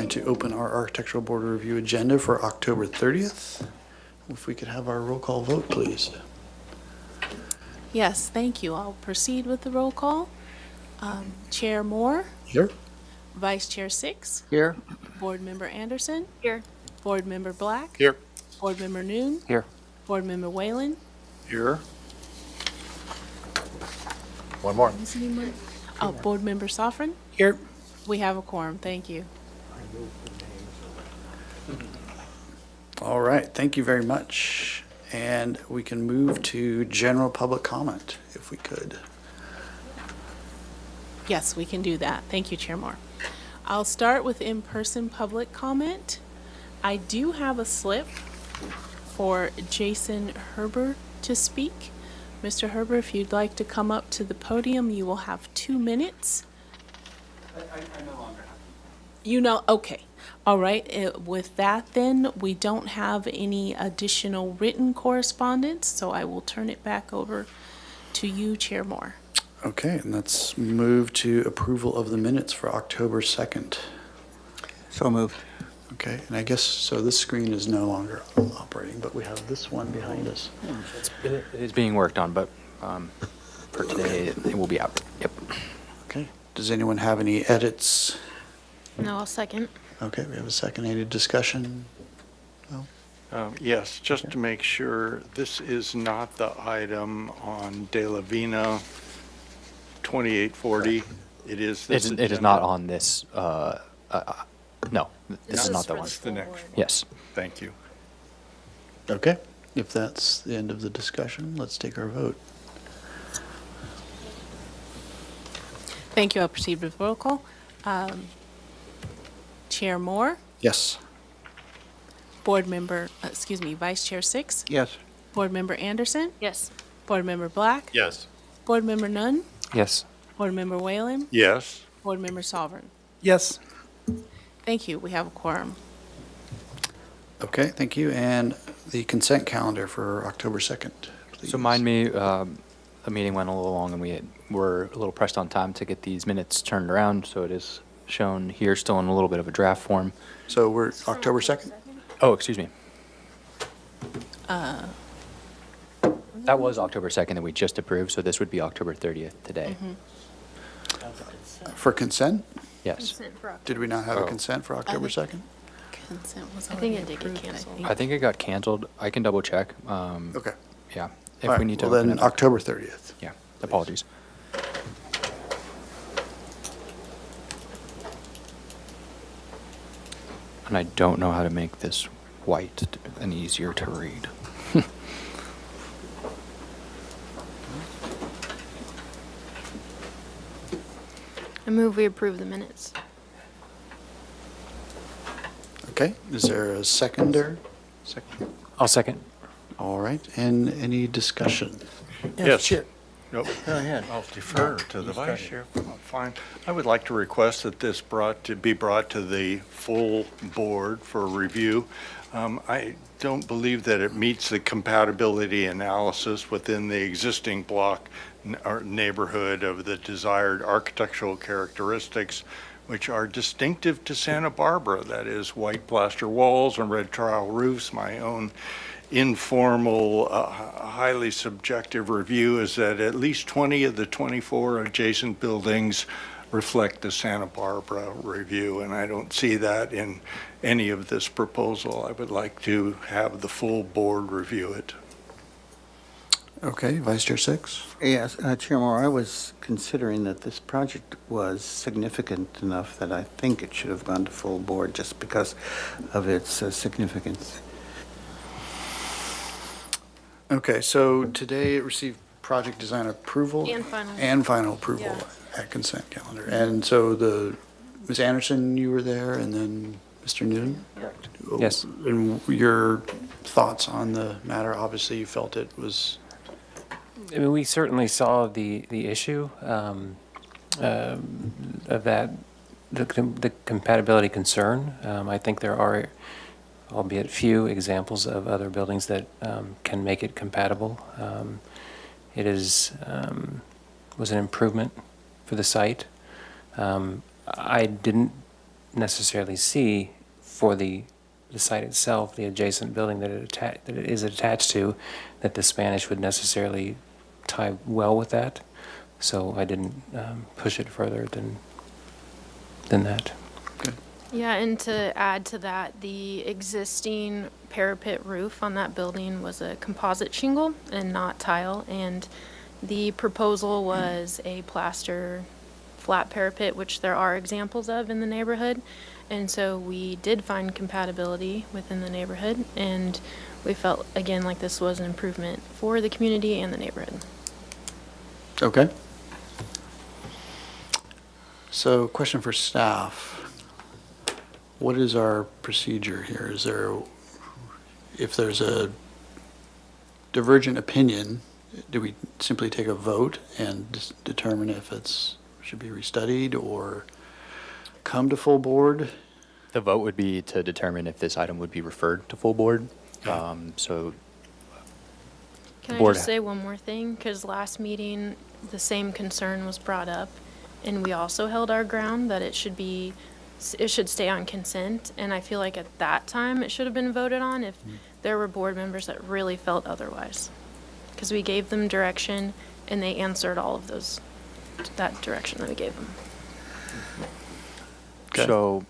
going to open our architectural board review agenda for October 30th. If we could have our roll call vote, please. Yes, thank you. I'll proceed with the roll call. Chair Moore, Here. Vice Chair Six, Here. Board Member Anderson, Here. Board Member Black, Here. Board Member Noon, Here. Board Member Whalen. Here. One more. Board Member Sofrin. Here. We have a quorum. Thank you. All right, thank you very much. And we can move to general public comment, if we could. Yes, we can do that. Thank you, Chair Moore. I'll start with in-person public comment. I do have a slip for Jason Herber to speak. Mr. Herber, if you'd like to come up to the podium, you will have 2 minutes. I no longer have. You know, okay. All right. With that, then, we don't have any additional written correspondence, so I will turn it back over to you, Chair Moore. Okay, and let's move to approval of the minutes for October 2nd. So moved. Okay, and I guess, so this screen is no longer operating, but we have this one behind us. It is being worked on, but for today, it will be out. Yep. Okay, does anyone have any edits? No, I'll second. Okay, we have a second. Any discussion? No? Yes, just to make sure, this is not the item on De La Vina 2840. It is this It is agenda? not on this, no, this is not the one. It's the next. Yes. Thank you. Okay, if that's the end of the discussion, let's take our vote. Thank you. I'll proceed with roll call. Chair Moore, Yes. Board Member, Vice Chair Six, Yes. Board Member Anderson, Yes. Board Member Black, Yes. Board Member Nunn, Yes. Board Member Whalen, Yes. Board Member Sovereign. Yes. Thank you. We have a quorum. Okay, thank you. And the consent calendar for October 2nd, please. So mind me, the meeting went a little long and we were a little pressed on time to get these minutes turned around, so it is shown here still in a little bit of a draft form. So we're October 2nd? Oh, excuse me. That was October 2nd that we just approved, so this would be October 30th today. For consent? Yes. Did we not have a Oh. consent for October 2nd? Consent was I think already it did get approved, canceled. I think it got canceled. I can double check. Okay. Yeah. All If right, we need to. well open then, it. October 30th. Yeah, apologies. And I don't know how to make this white and easier to read. I move we approve the minutes. Okay, is there a seconder? Second. I'll second. All right, and any discussion? Yes. Chair. Nope. Go ahead. I'll defer to the vice chair. Fine. I would like to request that this be brought to the full board for review. I don't believe that it meets the compatibility analysis within the existing block or neighborhood of the desired architectural characteristics, which are distinctive to Santa Barbara. That is white plaster walls and red tile roofs. My own informal, highly subjective review is that at least 20 of the 24 adjacent buildings reflect the Santa Barbara review, and I don't see that in any of this proposal. I would like to have the full board review it. Okay, Vice Chair Six? Yes, Chair Moore, I was considering that this project was significant enough that I think it should have gone to full board just because of its significance. Okay, so today it received project design approval? And final. And final approval Yeah. at consent calendar. And so Ms. Anderson, you were there, and then Mr. Noon? Correct. Yes. And your thoughts on the matter? Obviously, you felt it was, I mean, we certainly saw the issue of that, the compatibility concern. I think there are, albeit few, examples of other buildings that can make it compatible. It was an improvement for the site. I didn't necessarily see for the site itself, the adjacent building that that it is attached to, that the Spanish would necessarily tie well with that. So I didn't push it further than that. Yeah, and to add to that, the existing parapet roof on that building was a composite shingle and not tile, and the proposal was a plaster flat parapet, which there are examples of in the neighborhood. And so we did find compatibility within the neighborhood, and we felt, again, like this was an improvement for the community and the neighborhood. Okay. So question for staff. What is our procedure here? Is there, if there's a divergent opinion, do we simply take a vote and determine if it's, should be restudied or come to full board? The vote would be to determine if this item would be referred to full board. Okay. So Can I Board- just say one more thing? Because last meeting, the same concern was brought up, and we also held our ground that it should stay on consent. And I feel like at that time, it should have been voted on if there were board members that really felt otherwise. Because we gave them direction, and they answered all of that direction that we gave them. Okay. So,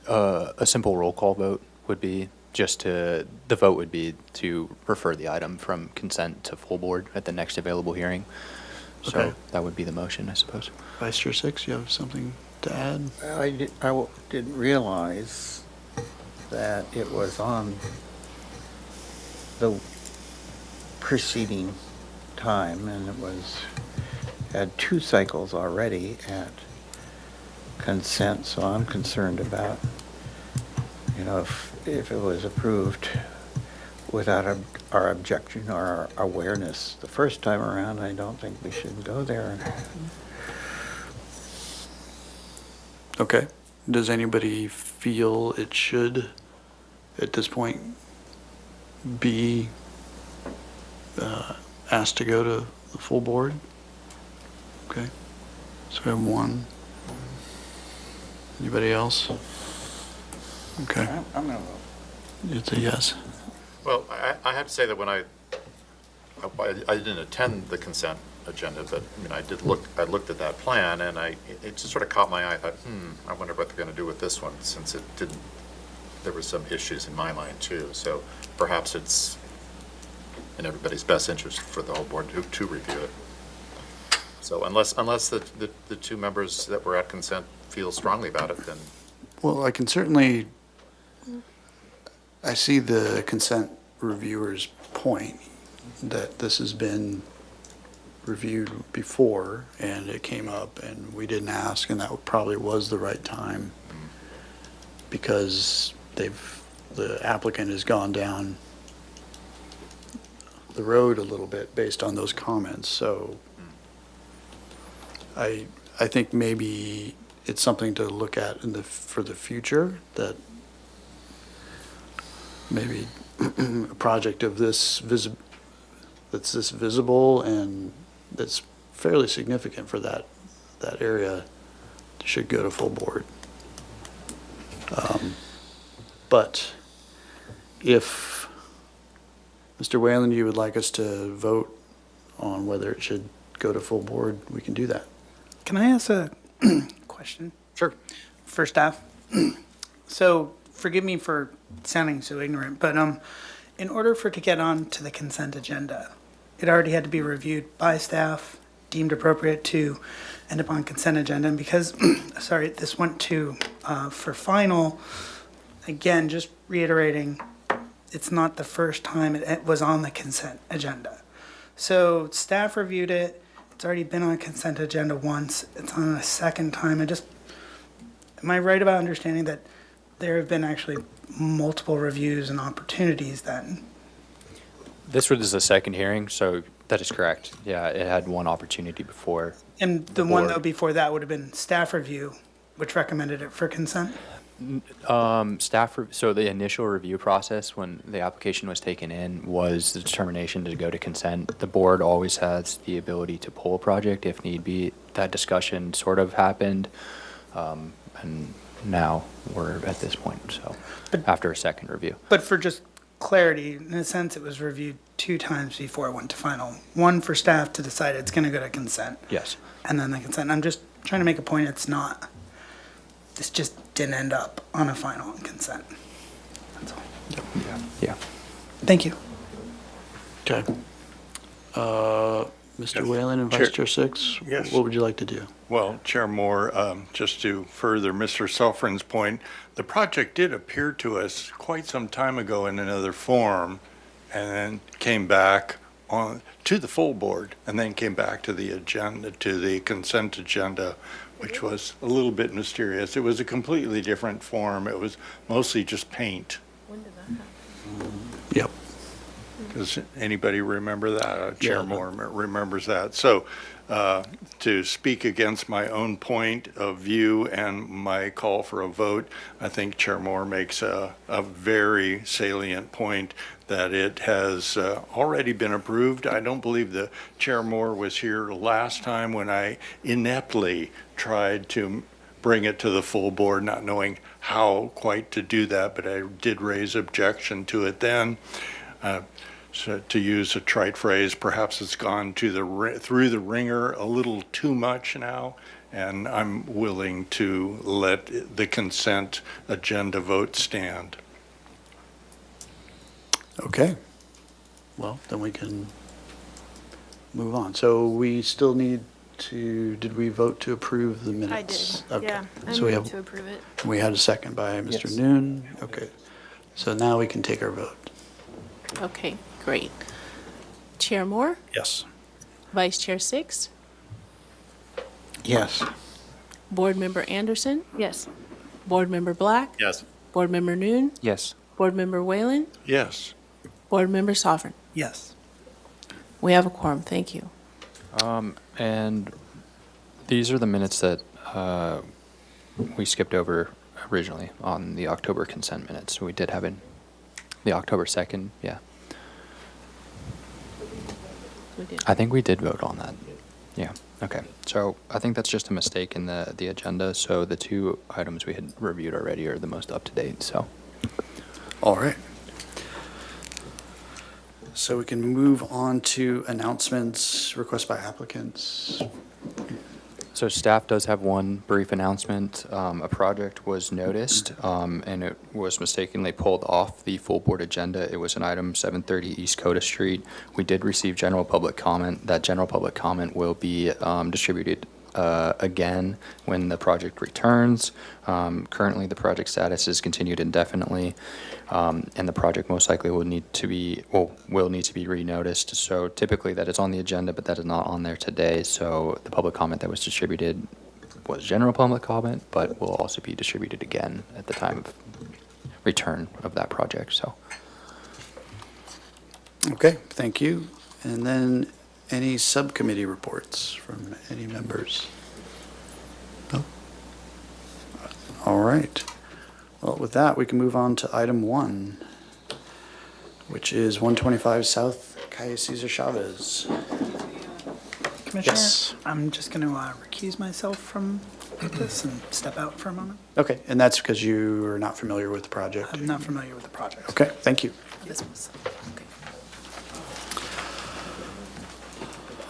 a simple roll call vote would be the vote would be to refer the item from consent to full board at the next available hearing. So Okay. that would be the motion, I suppose. Vice Chair Six, you have something to add? I didn't realize that it was on the preceding time, and it had 2 cycles already at consent, so I'm concerned about, if it was approved without our objection or our awareness the first time around, I don't think we should go there. Okay. Does anybody feel it should, at this point, be asked to go to the full board? Okay. So we have 1. Anybody else? Okay. I'm going to vote. It's a yes. Well, I have to say that when I didn't attend the consent agenda, but, I mean, I looked at that plan, and it just sort of caught my eye. I thought, I wonder what they're going to do with this one, since there were some issues in my mind, too. So perhaps it's in everybody's best interest for the whole board to review it. So unless the 2 members that were at consent feel strongly about it, then Well, I can certainly, I see the consent reviewer's point that this has been reviewed before and it came up and we didn't ask, and that probably was the right time because the applicant has gone down the road a little bit based on those comments. So I think maybe it's something to look at for the future, that maybe a project of that's this visible and that's fairly significant for that area should go to full board. But if, Mr. Whalen, you would like us to vote on whether it should go to full board, we can do that. Can I ask a question? Sure. For staff? So, forgive me for sounding so ignorant, but in order for it to get on to the consent agenda, it already had to be reviewed by staff, deemed appropriate to end up on consent agenda. And because, sorry, this went to, for final, again, just reiterating, it's not the first time it was on the consent agenda. So staff reviewed it. It's already been on a consent agenda once. It's on a second time. Am I right about understanding that there have been actually multiple reviews and opportunities then? This was the second hearing, so that is correct. Yeah, it had one opportunity before. And the one though board. before that would have been staff review, which recommended it for consent? So the initial review process when the application was taken in was the determination to go to consent. The board always has the ability to pull a project if need be. That discussion sort of happened, and now we're at this point, so, But- after a second review. But for just clarity, in a sense, it was reviewed 2 times before it went to final. One for staff to decide it's going to go to consent, Yes. and then the consent. I'm just trying to make a point, it's not, this just didn't end up on a final and consent. That's all. Yeah. Thank you. Okay. Mr. Yes. Whalen and Chair- Vice Chair Six? Yes. What would you like to do? Well, Chair Moore, just to further Mr. Selfrin's point, the project did appear to us quite some time ago in another form, and then came back on to the full board, and then came back to the agenda, to the consent agenda, which was a little bit mysterious. It was a completely different form. It was mostly just paint. When did that happen? Yep. Does anybody remember that? Chair Yeah. Moore remembers that. So to speak against my own point of view and my call for a vote, I think Chair Moore makes a very salient point that it has already been approved. I don't believe the Chair Moore was here last time when I ineptly tried to bring it to the full board, not knowing how quite to do that, but I did raise objection to it then. So to use a trite phrase, perhaps it's gone through the ringer a little too much now, and I'm willing to let the consent agenda vote stand. Okay. Well, then we can move on. So we still need to, did we vote to approve the I minutes? did, Okay. yeah. I So we moved have, to approve it. we had a second by Mr. Yes. Noon. Okay. So now we can take our vote. Okay, great. Chair Moore, Yes. Vice Chair Six, Yes. Board Member Anderson, Yes. Board Member Black, Yes. Board Member Noon, Yes. Board Member Whalen, Yes. Board Member Sovereign. Yes. We have a quorum, thank you. And these are the minutes that we skipped over originally on the October consent minutes. So we did have the October 2nd, yeah. We did. I think we did vote on that. Yeah, okay. So I think that's just a mistake in the agenda. So the 2 items we had reviewed already are the most up to date, so. All right. So we can move on to announcements, requests by applicants. So staff does have one brief announcement. A project was noticed, and it was mistakenly pulled off the full board agenda. It was an item 730 East Coda Street. We did receive general public comment. That general public comment will be distributed again when the project returns. Currently, the project status is continued indefinitely, and the project most likely will need to be renoticed. So typically that is on the agenda, but that is not on there today. So the public comment that was distributed was general public comment, but will also be distributed again at the time of return of that project, so. Okay, thank you. And then any subcommittee reports from any members? No? All right. Well, with that, we can move on to item 1, which is 125 South Calle Cesar Chavez. Commissioner, Yes. I'm just going to recuse myself from this and step out for a moment. Okay, and that's because you are not familiar with the project? I'm not familiar with the project. Okay, thank you. This was, okay.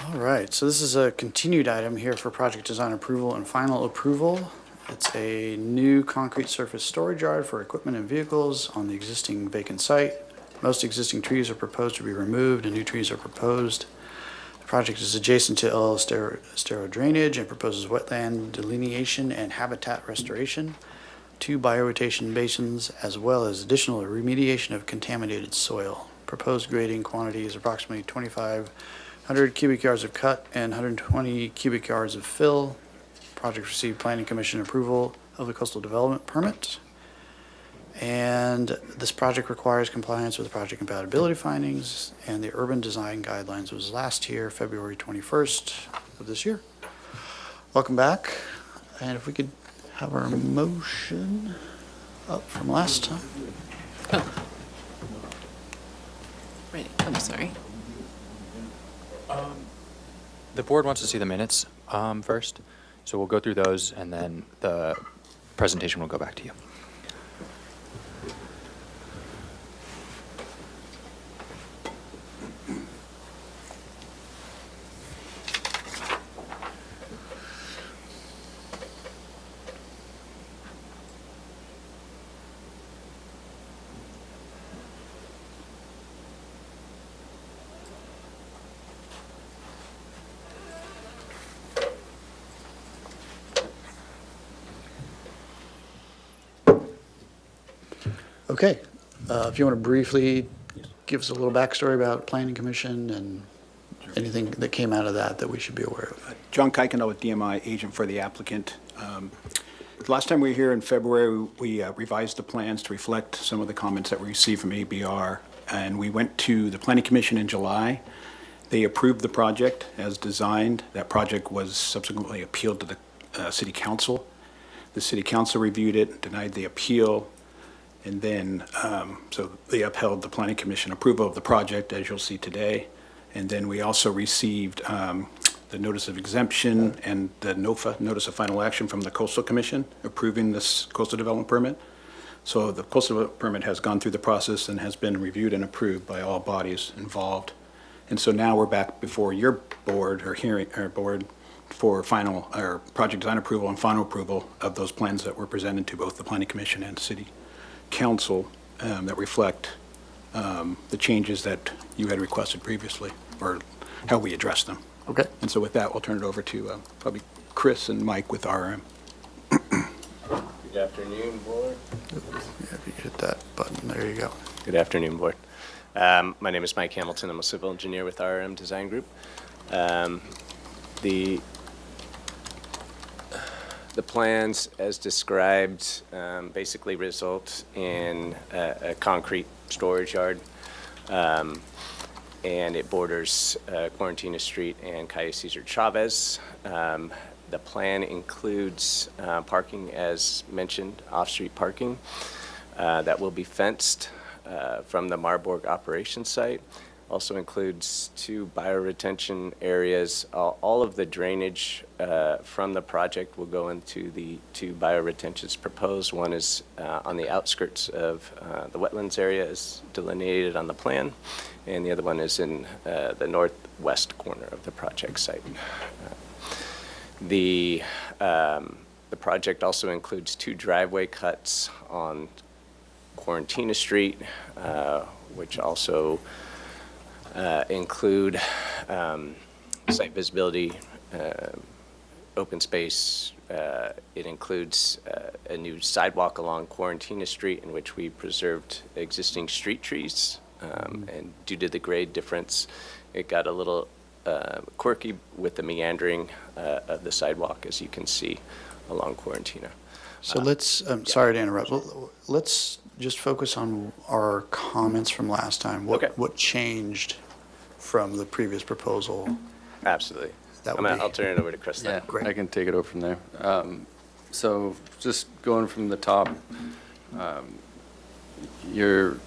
All right, so this is a continued item here for project design approval and final approval. It's a new concrete surface storage yard for equipment and vehicles on the existing vacant site. Most existing trees are proposed to be removed and new trees are proposed. The project is adjacent to El Estero drainage and proposes wetland delineation and habitat restoration, 2 bioretention basins, as well as additional remediation of contaminated soil. Proposed grading quantity is approximately 2,500 cubic yards of cut and 120 cubic yards of fill. Project received Planning Commission approval of the coastal development permit. And this project requires compliance with the project compatibility findings, and the urban design guidelines was last here, February 21st of this year. Welcome back. And if we could have our motion up from last time. Ready, I'm sorry. The board wants to see the minutes first, so we'll go through those, and then the presentation will go back to you. Okay, if you want to briefly give us a little backstory about Planning Commission and anything that came out of that we should be aware of. John Kuykendall with DMI, agent for the applicant. The last time we were here in February, we revised the plans to reflect some of the comments that we received from ABR, and we went to the Planning Commission in July. They approved the project as designed. That project was subsequently appealed to the City Council. The City Council reviewed it, denied the appeal, and then, so they upheld the Planning Commission approval of the project, as you'll see today. And then we also received the notice of exemption and the NOFA, Notice of Final Action from the Coastal Commission, approving this coastal development permit. So the coastal development permit has gone through the process and has been reviewed and approved by all bodies involved. And so now we're back before your board or hearing, or board for final, or project design approval and final approval of those plans that were presented to both the Planning Commission and City Council that reflect the changes that you had requested previously, or how we addressed them. Okay. And so with that, we'll turn it over to probably Chris and Mike with RM. Good afternoon, Board. If you hit that button, there you go. Good afternoon, Board. My name is Mike Hamilton. I'm a civil engineer with RM Design Group. The plans, as described, basically result in a concrete storage yard, and it borders Quarantina Street and Calle Cesar Chavez. The plan includes parking, as mentioned, off-street parking that will be fenced from the Marburg operations site. Also includes 2 bioretention areas. All of the drainage from the project will go into the 2 bioretentions proposed. One is on the outskirts of the wetlands area, as delineated on the plan, and the other one is in the northwest corner of the project site. The project also includes 2 driveway cuts on Quarantina Street, which also include site visibility, open space. It includes a new sidewalk along Quarantina Street in which we preserved existing street trees. And due to the grade difference, it got a little quirky with the meandering of the sidewalk, as you can see along Quarantina. So let's, sorry to interrupt, let's just focus on our comments from last time. Okay. What changed from the previous proposal? Absolutely. That would be- I'll turn it over to Chris then. Yeah, Great. I can take it over from there. So just going from the top, your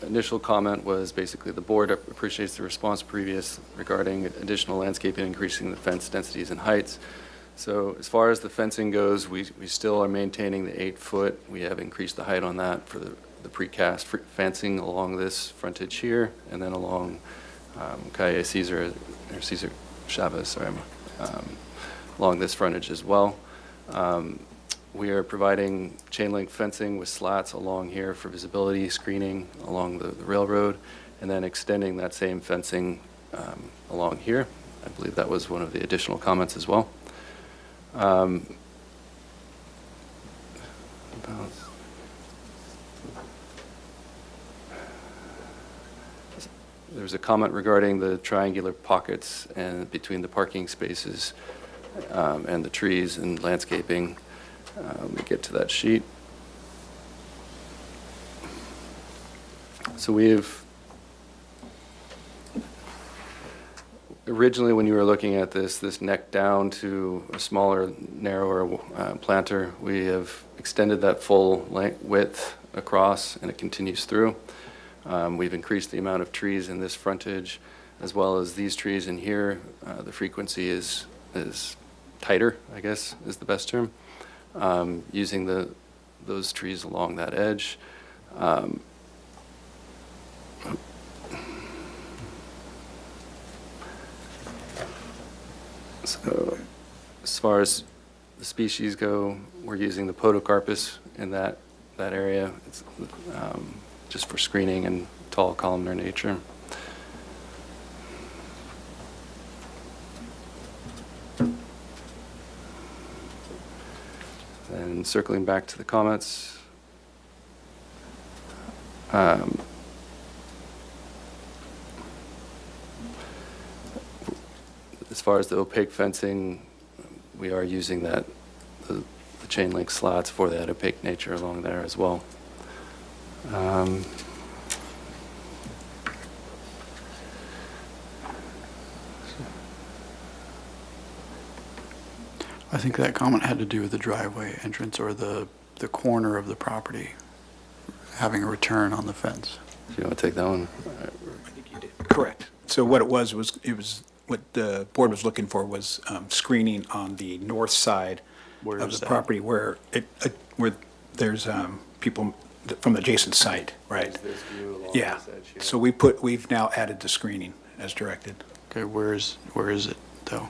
initial comment was basically the board appreciates the response previous regarding additional landscaping, increasing the fence densities and heights. So as far as the fencing goes, we still are maintaining the 8-foot. We have increased the height on that for the precast fencing along this frontage here, and then along Calle Cesar, or Cesar Chavez, sorry, along this frontage as well. We are providing chain link fencing with slats along here for visibility screening along the railroad, and then extending that same fencing along here. I believe that was one of the additional comments as well. There was a comment regarding the triangular pockets and between the parking spaces and the trees and landscaping. Let me get to that sheet. So we've, originally when you were looking at this neck down to a smaller, narrower planter, we have extended that full width across, and it continues through. We've increased the amount of trees in this frontage, as well as these trees in here. The frequency is tighter, I guess, is the best term. using those trees along that edge. So as far as the species go, we're using the podocarpus in that area. It's just for screening and tall columnar nature. And circling back to the comments, as far as the opaque fencing, we are using the chain link slats for that opaque nature along there as well. I think that comment had to do with the driveway entrance or the corner of the property, having a return on the fence. Do you want to take that one? Correct. So what it was what the board was looking for was screening on the north side Where of is the that? property where where there's people from the adjacent site, right? This view along Yeah. this edge here. So we've now added the screening as directed. Okay, where is it, though?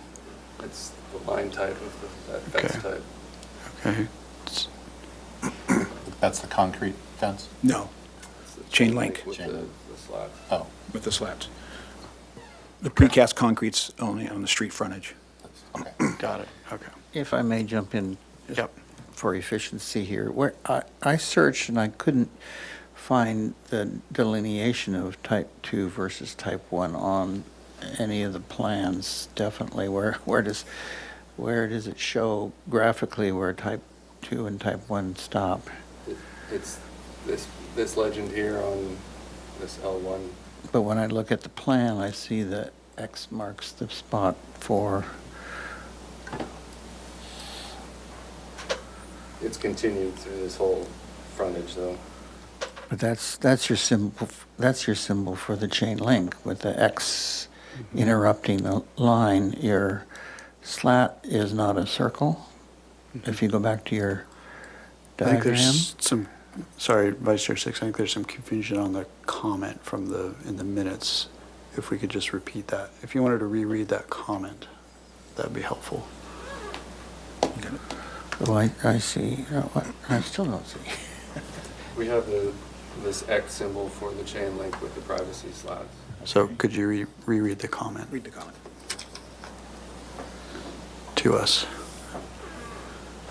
It's the line type of that fence Okay. type. Okay, it's- That's the concrete fence? No, It's the Chain link. With the slab. Oh, with the slabs. The precast concrete's only on the street frontage. okay. got it, okay. If I may jump in Yep. for efficiency here, where I searched and I couldn't find the delineation of type 2 versus type 1 on any of the plans, definitely. Where does it show graphically where type 2 and type 1 stop? It's this legend here on this L1. But when I look at the plan, I see that X marks the spot for, It's continued through this whole frontage, though. but that's your symbol for the chain link with the X interrupting the line. Your slat is not a circle. If you go back to your I think diagram. there's some, sorry, Vice Chair Six, I think there's some confusion on the comment in the minutes. If we could just repeat that. If you wanted to reread that comment, that'd be helpful. Oh, I see. Oh, what? I still don't see. We have this X symbol for the chain link with the privacy slats. So could you reread the comment Read the comment. to us?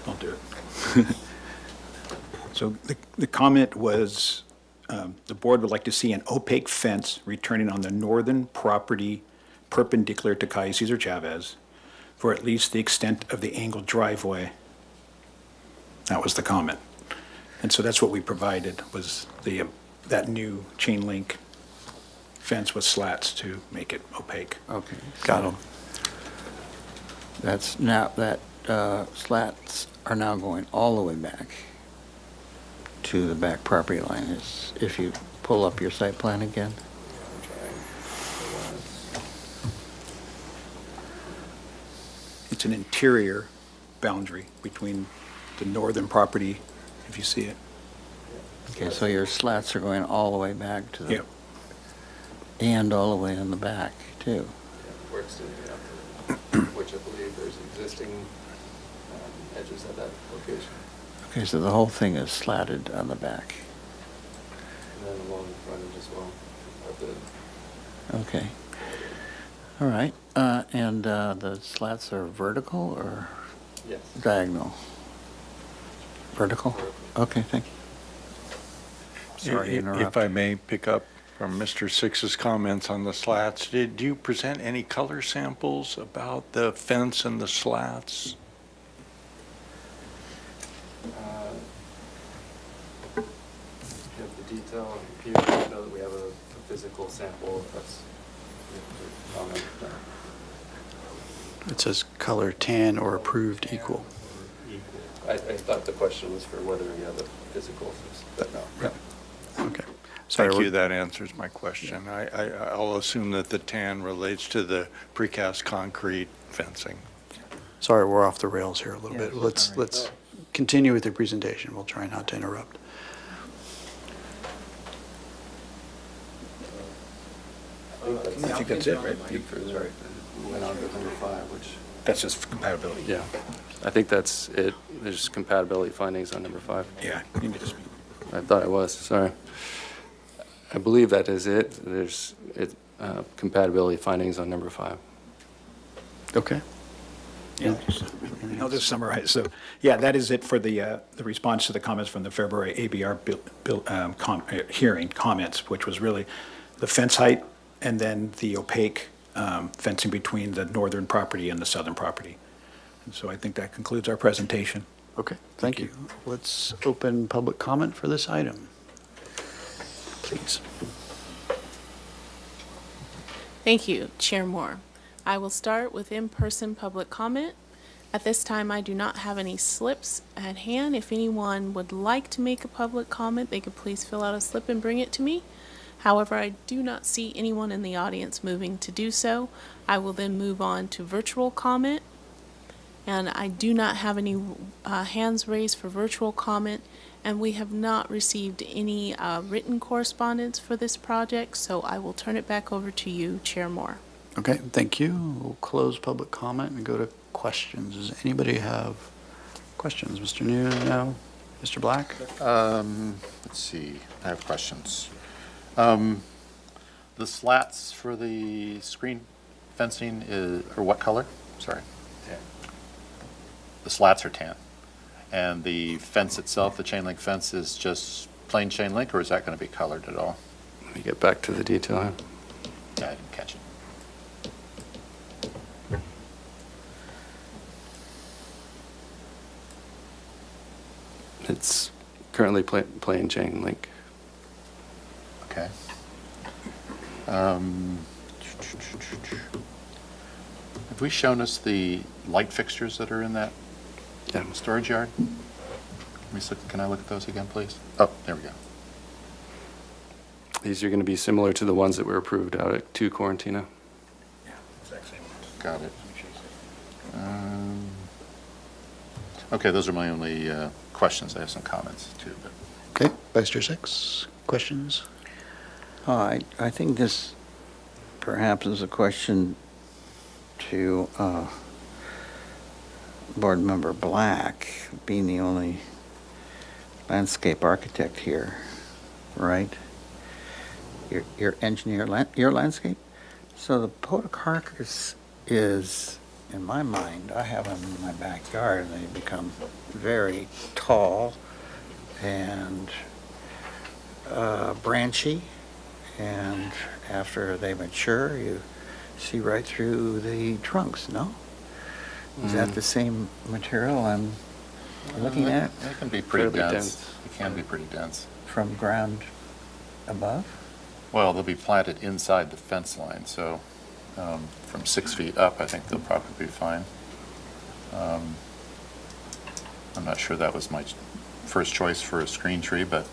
I'll do it. So the comment was, the board would like to see an opaque fence returning on the northern property perpendicular to Calle Cesar Chavez for at least the extent of the angled driveway. That was the comment. And so that's what we provided, was that new chain link fence with slats to make it opaque. Okay. Got so it. That's now, that slats are now going all the way back to the back property line. If you pull up your site plan again. It's an interior boundary between the northern property, if you see it. Okay, so your slats are going all the way back to the, Yep. and all the way in the back, too. We're extending out, which I believe there's existing edges at that location. Okay, so the whole thing is slatted on the back. And then along the frontage as well of the Okay. All right, and the slats are vertical or Yes. diagonal? Vertical? Vertical. Okay, thank you. Sorry to interrupt. If I may pick up from Mr. Six's comments on the slats, did you present any color samples about the fence and the slats? You have the detail here. I know that we have a physical sample. That's the comment. It says color tan or approved equal. I thought the question was for whether you have a physical, but no. Okay. Sorry, Thank you, we're- that answers my question. I'll assume that the tan relates to the precast concrete fencing. Sorry, we're off the rails here a little Yeah, bit. Let's continue with your presentation. We'll try not to interrupt. I think that's it, right? Went on to number 5, which. That's just compatibility. Yeah, I think that's it. There's compatibility findings on number 5. Yeah, you need to speak. I thought it was, sorry. I believe that is it. There's compatibility findings on number 5. Okay. I'll just summarize. So, yeah, that is it for the response to the comments from the February ABR hearing comments, which was really the fence height and then the opaque fencing between the northern property and the southern property. And so I think that concludes our presentation. Okay, thank you. Let's open public comment for this item. Please. Thank you, Chair Moore. I will start with in-person public comment. At this time, I do not have any slips at hand. If anyone would like to make a public comment, they could please fill out a slip and bring it to me. However, I do not see anyone in the audience moving to do so. I will then move on to virtual comment. And I do not have any hands raised for virtual comment, and we have not received any written correspondence for this project, so I will turn it back over to you, Chair Moore. Okay, thank you. We'll close public comment and go to questions. Does anybody have questions? Mr. New? No? Mr. Black? Let's see, I have questions. The slats for the screen fencing are what color? Sorry. The slats are tan. And the fence itself, the chain link fence, is just plain chain link, or is that going to be colored at all? Let me get back to the detail. Yeah, I didn't catch it. It's currently plain chain link. Okay. Have we shown us the light fixtures that are in that Yeah. storage yard? Can I look at those again, please? Oh, there we go. These are going to be similar to the ones that were approved out at 2 Quarantina. Got it. Okay, those are my only questions. I have some comments too, but. Okay, Vice Chair Six, questions? I think this perhaps is a question to Board Member Black, being the only landscape architect here, right? Your engineer, your landscape? So the podocarpus is, in my mind, I have them in my backyard, and they become very tall and branchy, and after they mature, you see right through the trunks, no? Is that the same material I'm looking at It can be pretty Fairly dense. dense. It can be pretty dense. from ground above? Well, they'll be planted inside the fence line, so from 6 feet up, I think they'll probably be fine. I'm not sure that was my first choice for a screen tree, but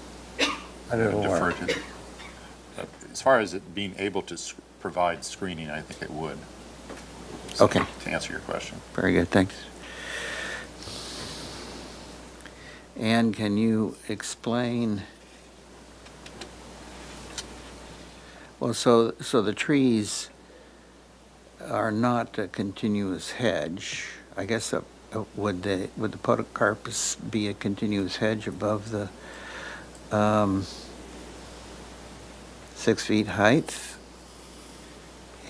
I don't know defer where. to. But as far as it being able to provide screening, I think it would. So, Okay. To answer your question. Very good, thanks. And can you explain, well, so the trees are not a continuous hedge. I guess, would the podocarpus be a continuous hedge above the 6 feet height?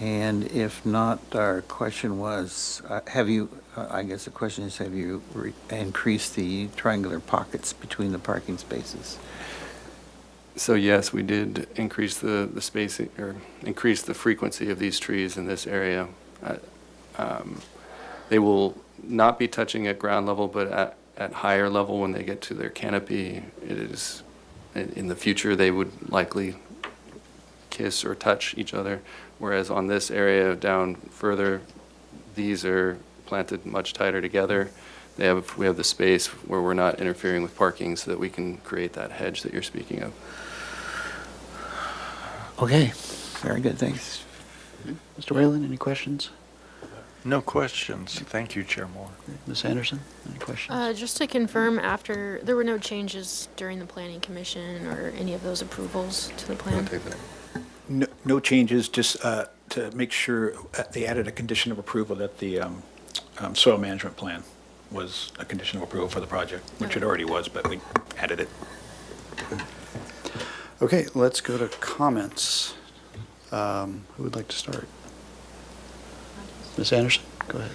And if not, our question was, I guess the question is, have you increased the triangular pockets between the parking spaces? So yes, we did increase the spacing, or increase the frequency of these trees in this area. They will not be touching at ground level, but at higher level when they get to their canopy, it is, in the future, they would likely kiss or touch each other. Whereas on this area down further, these are planted much tighter together. We have the space where we're not interfering with parking so that we can create that hedge that you're speaking of. Okay, very good, thanks. Mr. Whalen, any questions? No questions. Thank you, Chair Moore. Ms. Anderson, any questions? Just to confirm, after, there were no changes during the planning commission or any of those approvals to the plan? No changes, just to make sure they added a condition of approval that the soil management plan was a condition of approval for the project, which it already was, but we added it. Okay, let's go to comments. Who would like to start? Ms. Anderson, go ahead.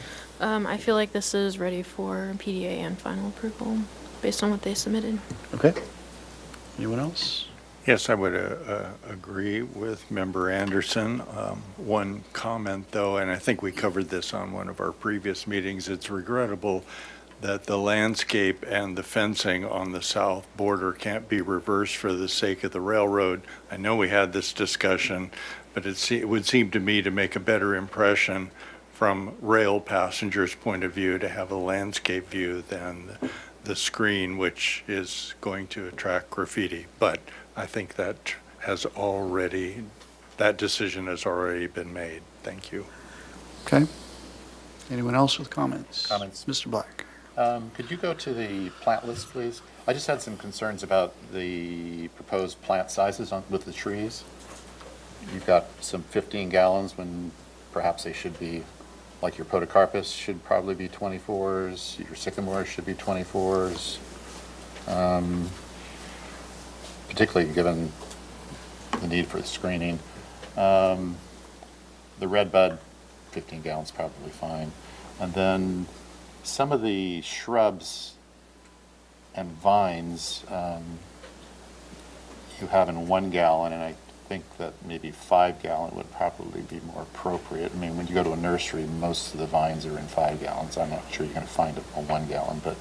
I feel like this is ready for PDA and final approval based on what they submitted. Okay. Anyone else? Yes, I would agree with Member Anderson. One comment, though, and I think we covered this on one of our previous meetings, it's regrettable that the landscape and the fencing on the south border can't be reversed for the sake of the railroad. I know we had this discussion, but it would seem to me to make a better impression from rail passengers' point of view to have a landscape view than the screen, which is going to attract graffiti. But I think that decision has already been made. Thank you. Okay. Anyone else with comments? Comments. Mr. Black. Could you go to the plant list, please? I just had some concerns about the proposed plant sizes with the trees. You've got some 15 gallons when perhaps they should be, like your podocarpus should probably be 24s, your sycamores should be 24s. Particularly given the need for screening. The red bud, 15 gallons probably fine. And then some of the shrubs and vines you have in 1 gallon, and I think that maybe 5 gallon would probably be more appropriate. I mean, when you go to a nursery, most of the vines are in 5 gallons. I'm not sure you're going to find a 1 gallon, but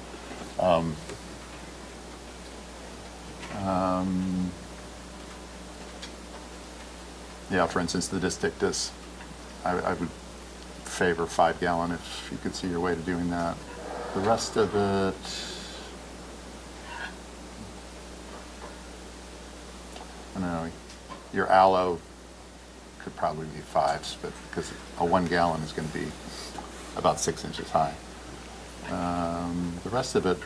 yeah, for instance, the Distictus, I would favor 5 gallon if you could see your way to doing that. The rest of it, I don't know, your aloe could probably be 5s, but because a 1 gallon is going to be about 6 inches high. The rest of it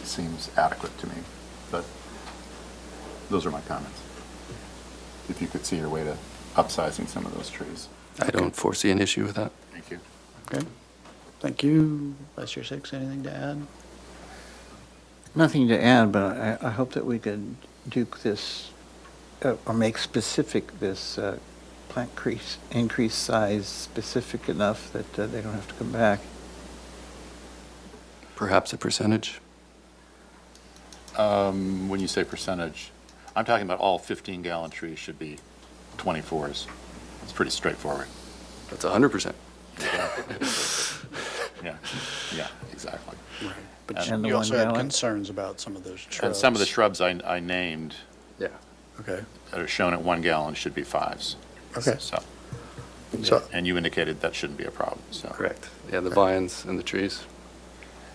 seems adequate to me, but those are my comments. If you could see your way to upsizing some of those trees. I don't foresee an issue with that. Thank you. Okay. Thank you. Vice Chair Six, anything to add? Nothing to add, but I hope that we could do this, or make specific this plant increase size specific enough that they don't have to come back. Perhaps a percentage? When you say percentage, I'm talking about all 15-gallon trees should be 24s. It's pretty straightforward. That's 100%. Yeah, yeah, exactly. But And the you 1 also had gallon? concerns about some of those shrubs. And some of the shrubs I named Yeah. Okay. that are shown at 1 gallon should be 5s. Okay. So, and you indicated that shouldn't be a problem, so. Correct. Yeah, the vines and the trees,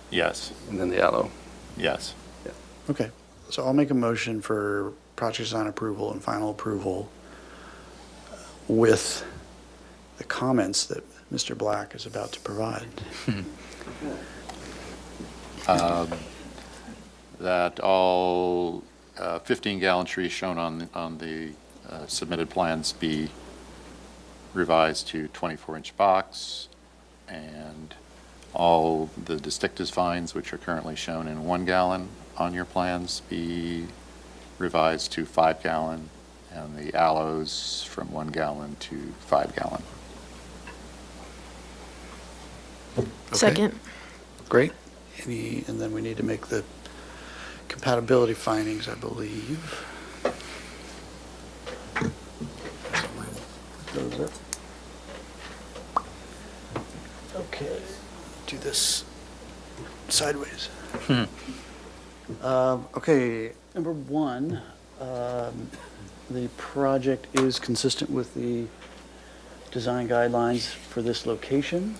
Yes, and then the aloe. yes. Okay. So I'll make a motion for project design approval and final approval with the comments that Mr. Black is about to provide. That all 15-gallon trees shown on the submitted plans be revised to 24-inch box, and all the Distictus vines, which are currently shown in 1 gallon on your plans, be revised to 5 gallon, and the aloes from 1 gallon to 5 gallon. Second. Great. And then we need to make the compatibility findings, I believe. Those up. Okay, do this sideways. Okay, number 1, the project is consistent with the design guidelines for this location.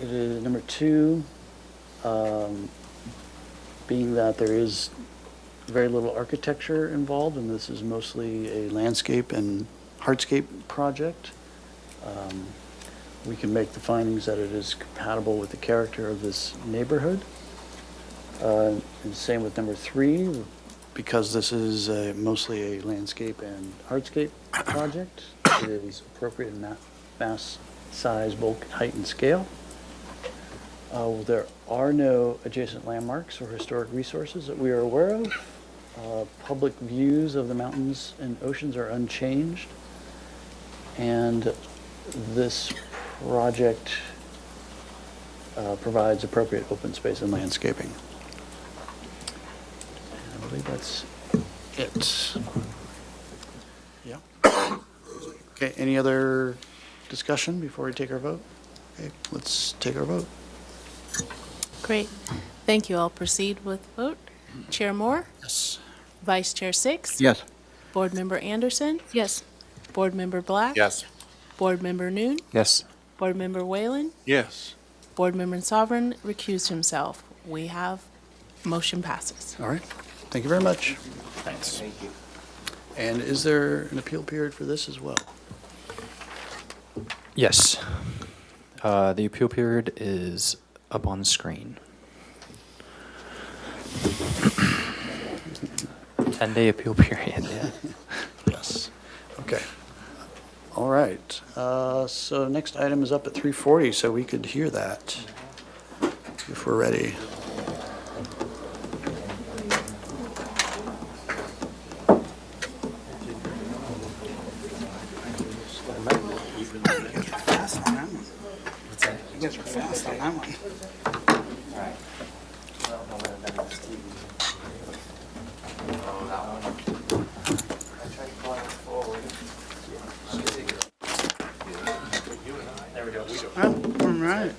It is number 2, being that there is very little architecture involved, and this is mostly a landscape and hardscape project. we can make the findings that it is compatible with the character of this neighborhood. And same with number 3, because this is mostly a landscape and hardscape project, it is appropriate in mass, size, bulk, height, and scale. There are no adjacent landmarks or historic resources that we are aware of. Public views of the mountains and oceans are unchanged. And this project provides appropriate open space and landscaping. And I believe that's it. Yeah. Okay, any other discussion before we take our vote? Okay, let's take our vote. Great. Thank you. I'll proceed with vote. Chair Moore? Yes. Vice Chair Six? Yes. Board Member Anderson? Yes. Board Member Black? Yes. Board Member Noon? Yes. Board Member Whalen? Yes. Board Member Sovereign recused himself. We have, motion passes. All right, thank you very much. Thanks. And is there an appeal period for this as well? Yes. The appeal period is up on the screen. 10-day appeal period, yeah. Yes. Okay. All right. So next item is up at 3:40, so we could hear that if we're ready. Fast on that one. You guys are fast on that one. All right.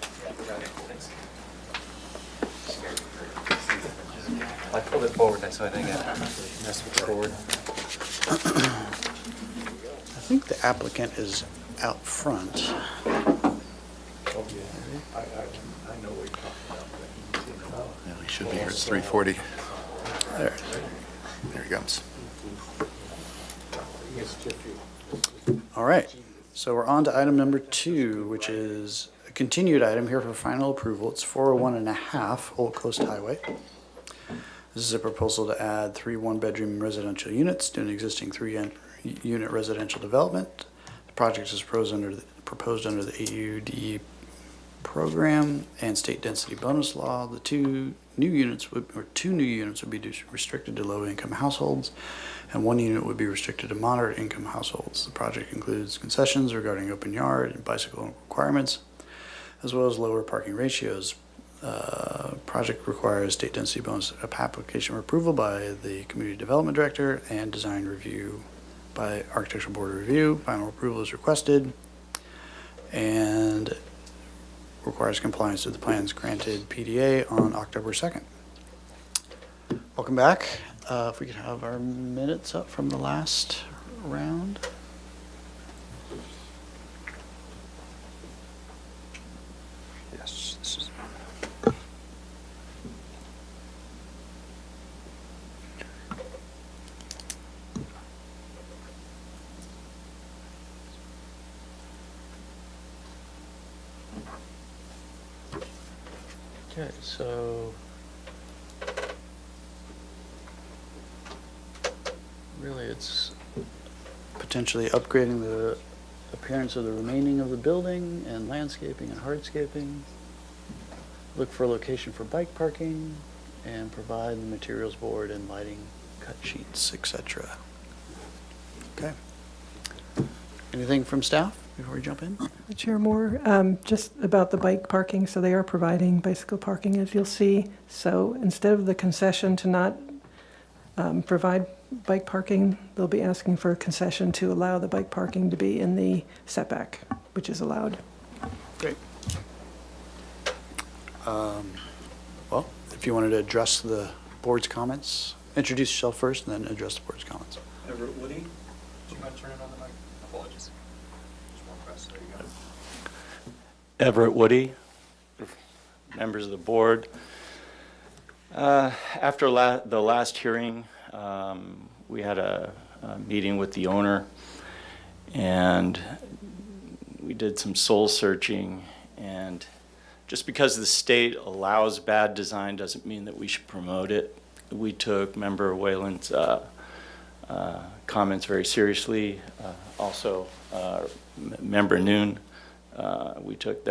I pulled it forward, so I think I messed with the board. I think the applicant is out front. Yeah, he should be here. It's 3:40. There. There he comes. All right. So we're on to item number 2, which is a continued item here for final approval. It's 401.5 Old Coast Highway. This is a proposal to add 3 one-bedroom residential units to an existing 3-unit residential development. The project is proposed under the AUD program and state density bonus law. The 2 new units would be restricted to low-income households, and 1 unit would be restricted to moderate-income households. The project includes concessions regarding open yard and bicycle requirements, as well as lower parking ratios. Project requires state density bonus application approval by the community development director and design review by architectural board review. Final approval is requested and requires compliance with the plans granted PDA on October 2nd. Welcome back. If we could have our minutes up from the last round. Yes, this is. Okay, so really it's potentially upgrading the appearance of the remaining of the building and landscaping and hardscaping. Look for a location for bike parking and provide the materials board and lighting cut sheets, etc. Okay. Anything from staff before we jump in? Chair Moore, just about the bike parking, so they are providing bicycle parking, as you'll see. So instead of the concession to not provide bike parking, they'll be asking for a concession to allow the bike parking to be in the setback, which is allowed. Great. Well, if you wanted to address the board's comments, introduce yourself first and then address the board's comments. Everett Woody? Do you mind turning on the mic? Apologies. Just one press, there you go. Everett Woody, members of the board. After the last hearing, we had a meeting with the owner, and we did some soul searching, and just because the state allows bad design doesn't mean that we should promote it. We took Member Whalen's comments very seriously. Also, Member Noon, we took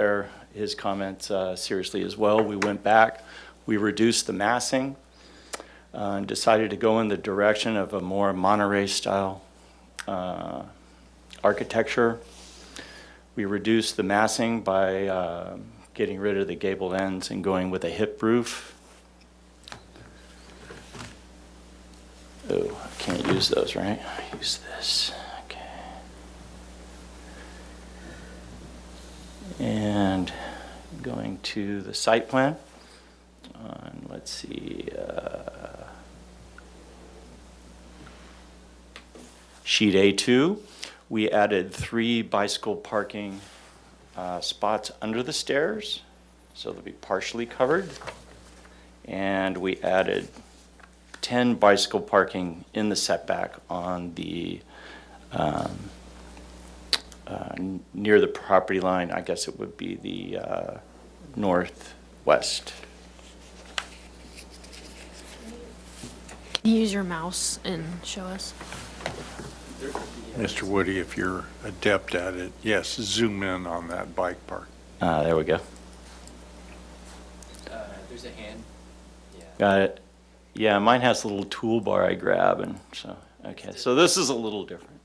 his comments seriously as well. We went back, we reduced the massing, and decided to go in the direction of a more Monterey style architecture. We reduced the massing by getting rid of the gable ends and going with a hip roof. Oh, I can't use those, right? I use this. Okay. And going to the site plan. And let's see. Sheet A2, we added 3 bicycle parking spots under the stairs, so they'll be partially covered. And we added 10 bicycle parking in the setback on the, near the property line. I guess it would be the northwest. Can you use your mouse and show us? Mr. Woody, if you're adept at it, yes, zoom in on that bike park. There we go. There's a hand. Got it. Yeah, mine has a little toolbar I grab, and so, okay, so this is a little different.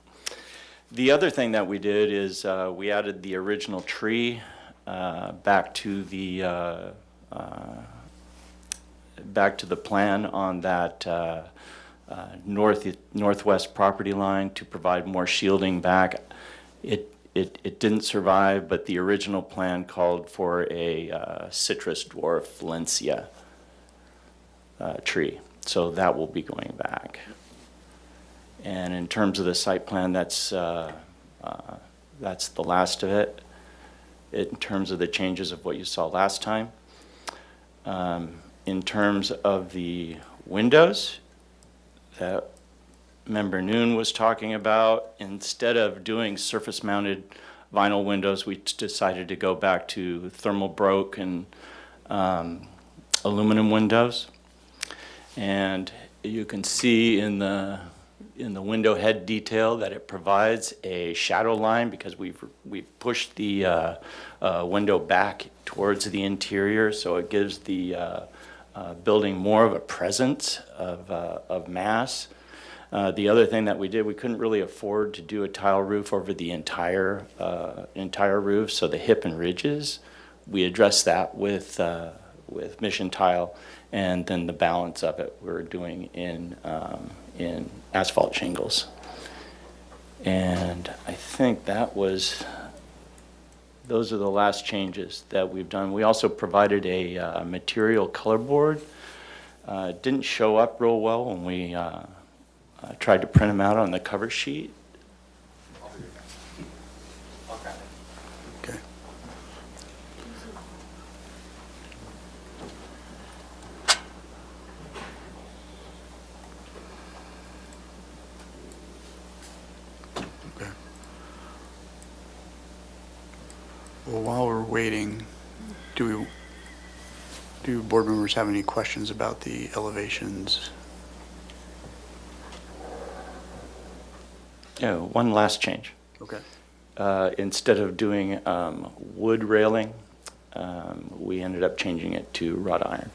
The other thing that we did is we added the original tree back to the plan on that northwest property line to provide more shielding back. It didn't survive, but the original plan called for a citrus dwarf Valencia tree. So that will be going back. And in terms of the site plan, that's the last of it. In terms of the changes of what you saw last time. In terms of the windows that Member Noon was talking about, instead of doing surface-mounted vinyl windows, we decided to go back to thermal broke and aluminum windows. And you can see in the window head detail that it provides a shadow line because we've pushed the window back towards the interior, so it gives the building more of a presence of mass. The other thing that we did, we couldn't really afford to do a tile roof over the entire roof, so the hip and ridges, we addressed that with Mission Tile, and then the balance of it we're doing in asphalt shingles. And I think those are the last changes that we've done. We also provided a material color board. It didn't show up real well when we tried to print them out on the cover sheet. Okay. Okay. Well, while we're waiting, do board members have any questions about the elevations? Yeah, one last change. Okay. Instead of doing wood railing, we ended up changing it to wrought iron.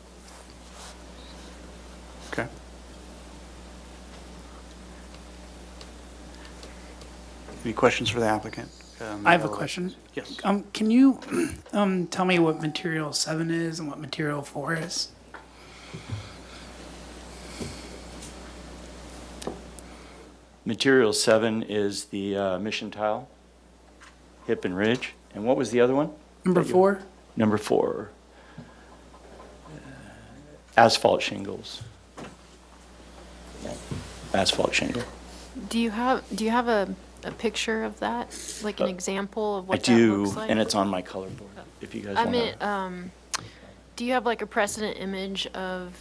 Okay. Any questions for the applicant? I have a question. Yes. Can you tell me what material 7 is and what material 4 is? Material 7 is the Mission Tile, hip and ridge. And what was the other one? Number 4? Number 4, asphalt shingles. Asphalt shingle. Do you have a picture of that, like an example of I what that do, looks like? and it's on my color board, if you guys I want mean, do you have like a precedent image of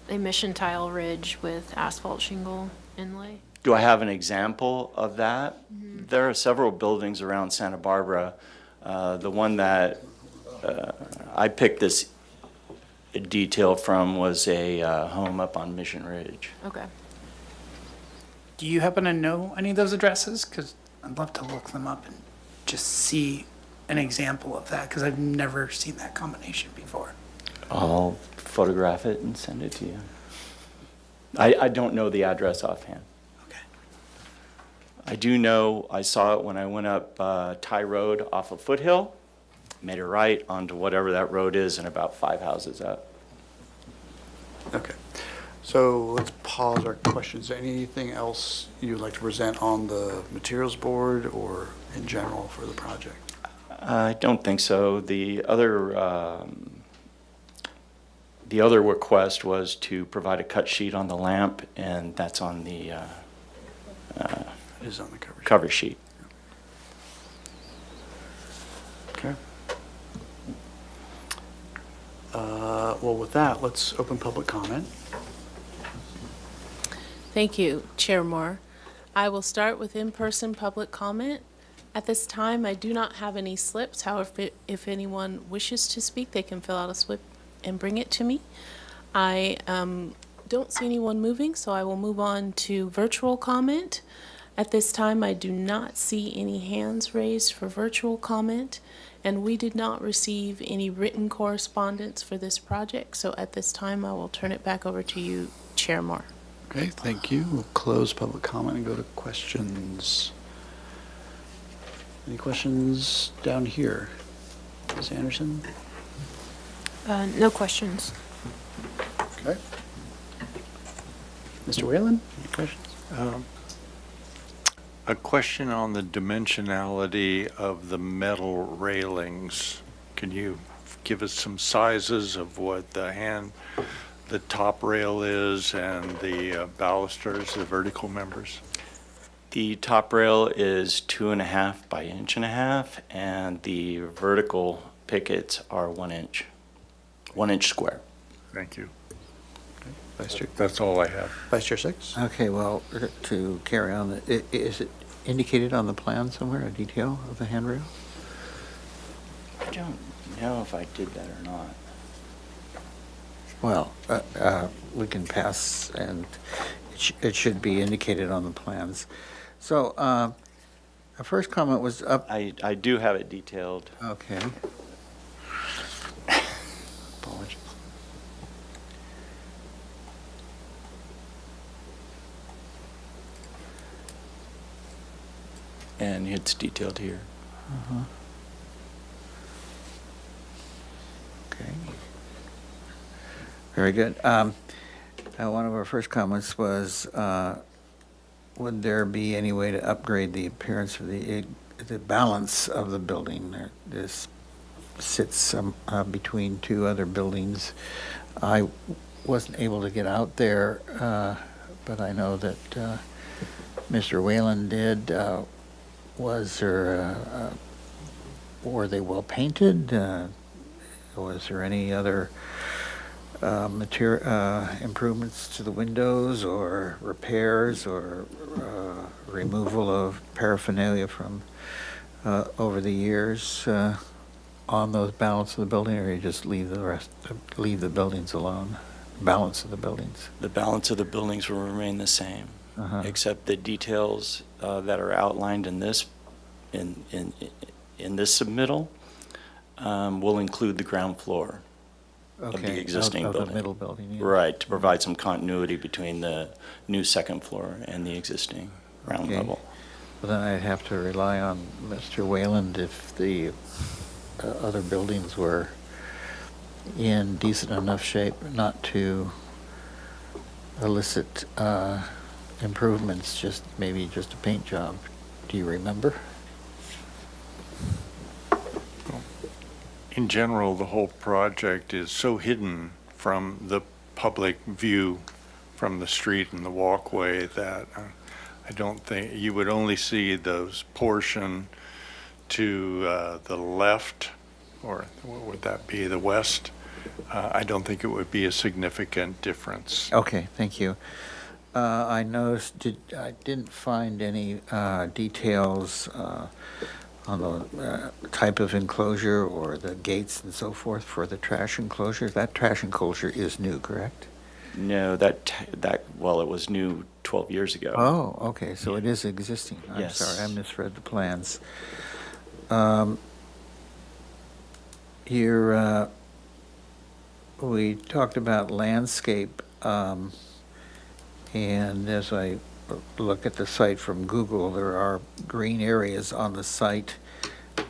a Mission Tile ridge with asphalt shingle inlay? Do I have an example of that? There are several buildings around Santa Barbara The one that I picked this detail from was a home up on Mission Ridge. Okay. Do you happen to know any of those addresses? Because I'd love to look them up and just see an example of that, because I've never seen that combination before. I'll photograph it and send it to you. I don't know the address offhand. Okay. I do know, I saw it when I went up Ty Road off of Foothill, made a right onto whatever that road is and about 5 houses up. Okay. So let's pause our questions. Anything else you'd like to present on the materials board or in general for the project? I don't think so. The other request was to provide a cut sheet on the lamp, and that's on the It is on the cover sheet. cover sheet. Okay. Well, with that, let's open public comment. Thank you, Chair Moore. I will start with in-person public comment. At this time, I do not have any slips. However, if anyone wishes to speak, they can fill out a slip and bring it to me. I don't see anyone moving, so I will move on to virtual comment. At this time, I do not see any hands raised for virtual comment, and we did not receive any written correspondence for this project. So at this time, I will turn it back over to you, Chair Moore. Okay, thank you. We'll close public comment and go to questions. Any questions down here? Ms. Anderson? No questions. Okay. Mr. Whalen, any questions? A question on the dimensionality of the metal railings. Can you give us some sizes of what the top rail is and the balusters, the vertical members? The top rail is 2.5 by 1.5 inch, and the vertical pickets are 1 inch, 1 inch square. Thank you. Vice Chair, That's all I have. Vice Chair Six? Okay, well, to carry on, is it indicated on the plan somewhere, a detail of the handrail? I don't know if I did that or not. Well, we can pass, and it should be indicated on the plans. So, our first comment was up. I do have it detailed. Okay. Apologies. And it's detailed here. Okay. Very good. One of our first comments was, would there be any way to upgrade the appearance of the balance of the building? This sits between two other buildings. I wasn't able to get out there, but I know that Mr. Whalen did. Was there, were they well painted? Was there any other improvements to the windows or repairs or removal of paraphernalia from over the years on those balance of the building, or you just leave the buildings alone, balance of the buildings? The balance of the buildings will remain the same, except the details that are outlined in this submittal will include the ground floor of the existing building. Of the middle building. Yeah. Right, to provide some continuity between the new second floor and the existing ground Okay. level. Well, then I'd have to rely on Mr. Wayland if the other buildings were in decent enough shape not to elicit improvements, maybe just a paint job. Do you remember? In general, the whole project is so hidden from the public view from the street and the walkway that I don't think you would only see those portion to the left, or what would that be, the west? I don't think it would be a significant difference. Okay, thank you. I noticed, I didn't find any details on the type of enclosure or the gates and so forth for the trash enclosure? That trash enclosure is new, correct? No, well, it was new 12 years ago. Oh, okay, so it is existing. I'm Yes. sorry, I misread the plans. Here, we talked about landscape, and as I look at the site from Google, there are green areas on the site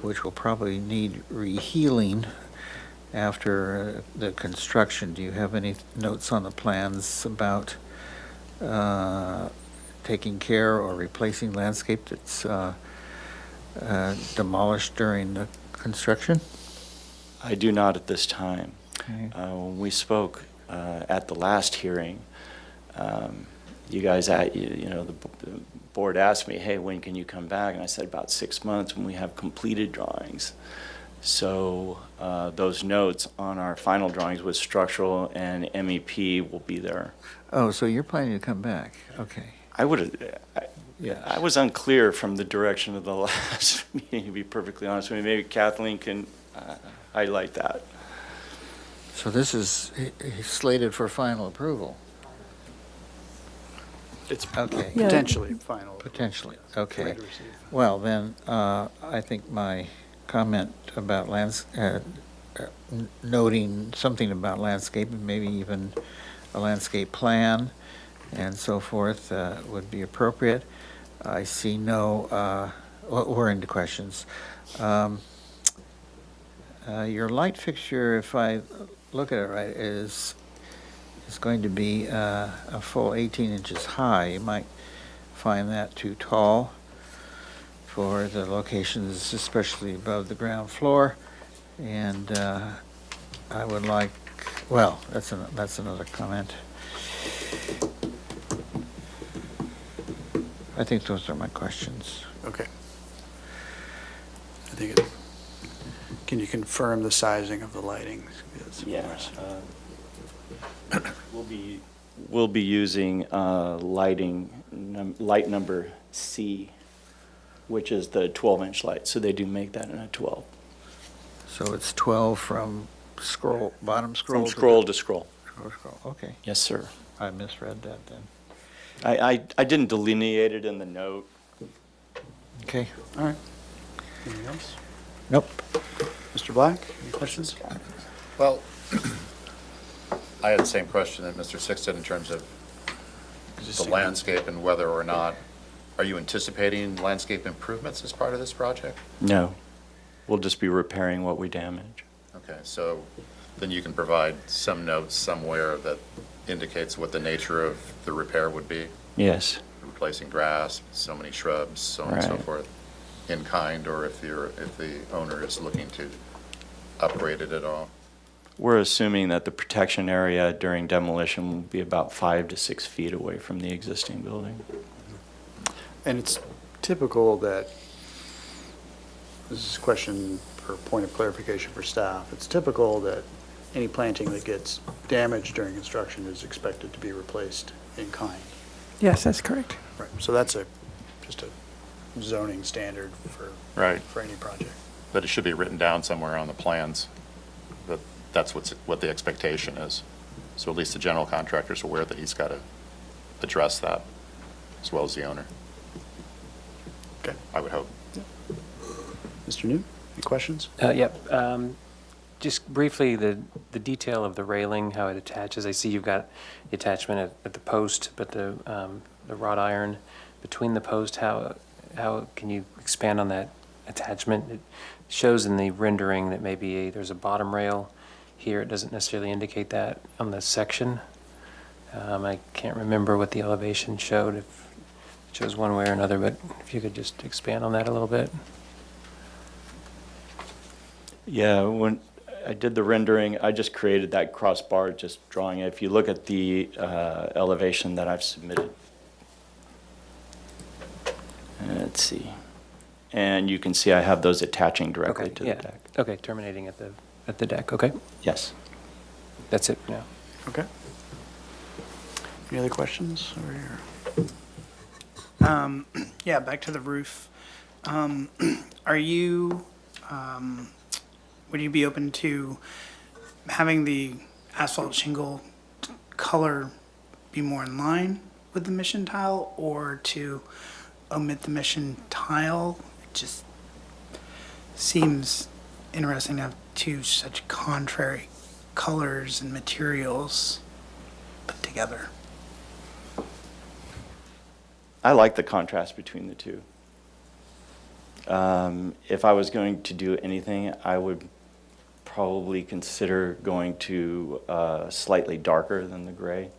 which will probably need rehealing after the construction. Do you have any notes on the plans about taking care or replacing landscape that's demolished during the construction? I do not at this time. Okay. When we spoke at the last hearing, you guys, the board asked me, hey, when can you come back? And I said about 6 months when we have completed drawings. So those notes on our final drawings with structural and MEP will be there. Oh, so you're planning to come back? Okay. I was unclear from the direction of the last meeting, to be perfectly honest with you. Maybe Kathleen can highlight that. So this is slated for final approval? It's Okay. Yeah. potentially final. Potentially, okay. Ready to receive. Well, then, I think my comment about noting something about landscape, and maybe even a landscape plan and so forth, would be appropriate. I see no, we're into questions. Your light fixture, if I look at it right, is going to be a full 18 inches high. You might find that too tall for the locations, especially above the ground floor. And I would like, well, that's another comment. I think those are my questions. Okay. I think can you confirm the sizing of the lighting? Yeah. We'll be using light number C, which is the 12-inch light. So they do make that in a 12. So it's 12 from bottom scroll? From scroll to scroll. Scroll, okay. Yes, sir. I misread that then. I didn't delineate it in the note. Okay. All right. Anything else? Nope. Mr. Black, any questions? Well, I had the same question that Mr. Six did in terms of the Existing. landscape and whether or not, are you anticipating landscape improvements as part of this project? No. We'll just be repairing what we damage. Okay, so then you can provide some notes somewhere that indicates what the nature of the repair would be? Yes. Replacing grass, so many shrubs, so on and so Right. forth, in kind, or if the owner is looking to upgrade it at all? We're assuming that the protection area during demolition will be about 5 to 6 feet away from the existing building. And it's typical that, this is a question or point of clarification for staff, it's typical that any planting that gets damaged during construction is expected to be replaced in kind. Yes, that's correct. Right. So that's just a zoning standard Right. for any project. But it should be written down somewhere on the plans, that that's what the expectation is. So at least the general contractor's aware that he's got to address that, as well as the owner, Okay. I would hope. Mr. New, any questions? Yep. Just briefly, the detail of the railing, how it attaches. I see you've got the attachment at the post, but the wrought iron between the post, how can you expand on that attachment? It shows in the rendering that maybe there's a bottom rail here. It doesn't necessarily indicate that on the section. I can't remember what the elevation showed, if it shows one way or another, but if you could just expand on that a little bit. Yeah, when I did the rendering, I just created that crossbar, just drawing it. If you look at the elevation that I've submitted. Let's see. And you can see I have those attaching directly to the yeah. deck. Okay, terminating at the deck, okay. Yes. That's it for now. Okay. Any other questions over here? Yeah, back to the roof. Are you, would you be open to having the asphalt shingle color be more in line with the mission tile, or to omit the mission tile? It just seems interesting to have two such contrary colors and materials put together. I like the contrast between the two. If I was going to do anything, I would probably consider going to slightly darker than the gray.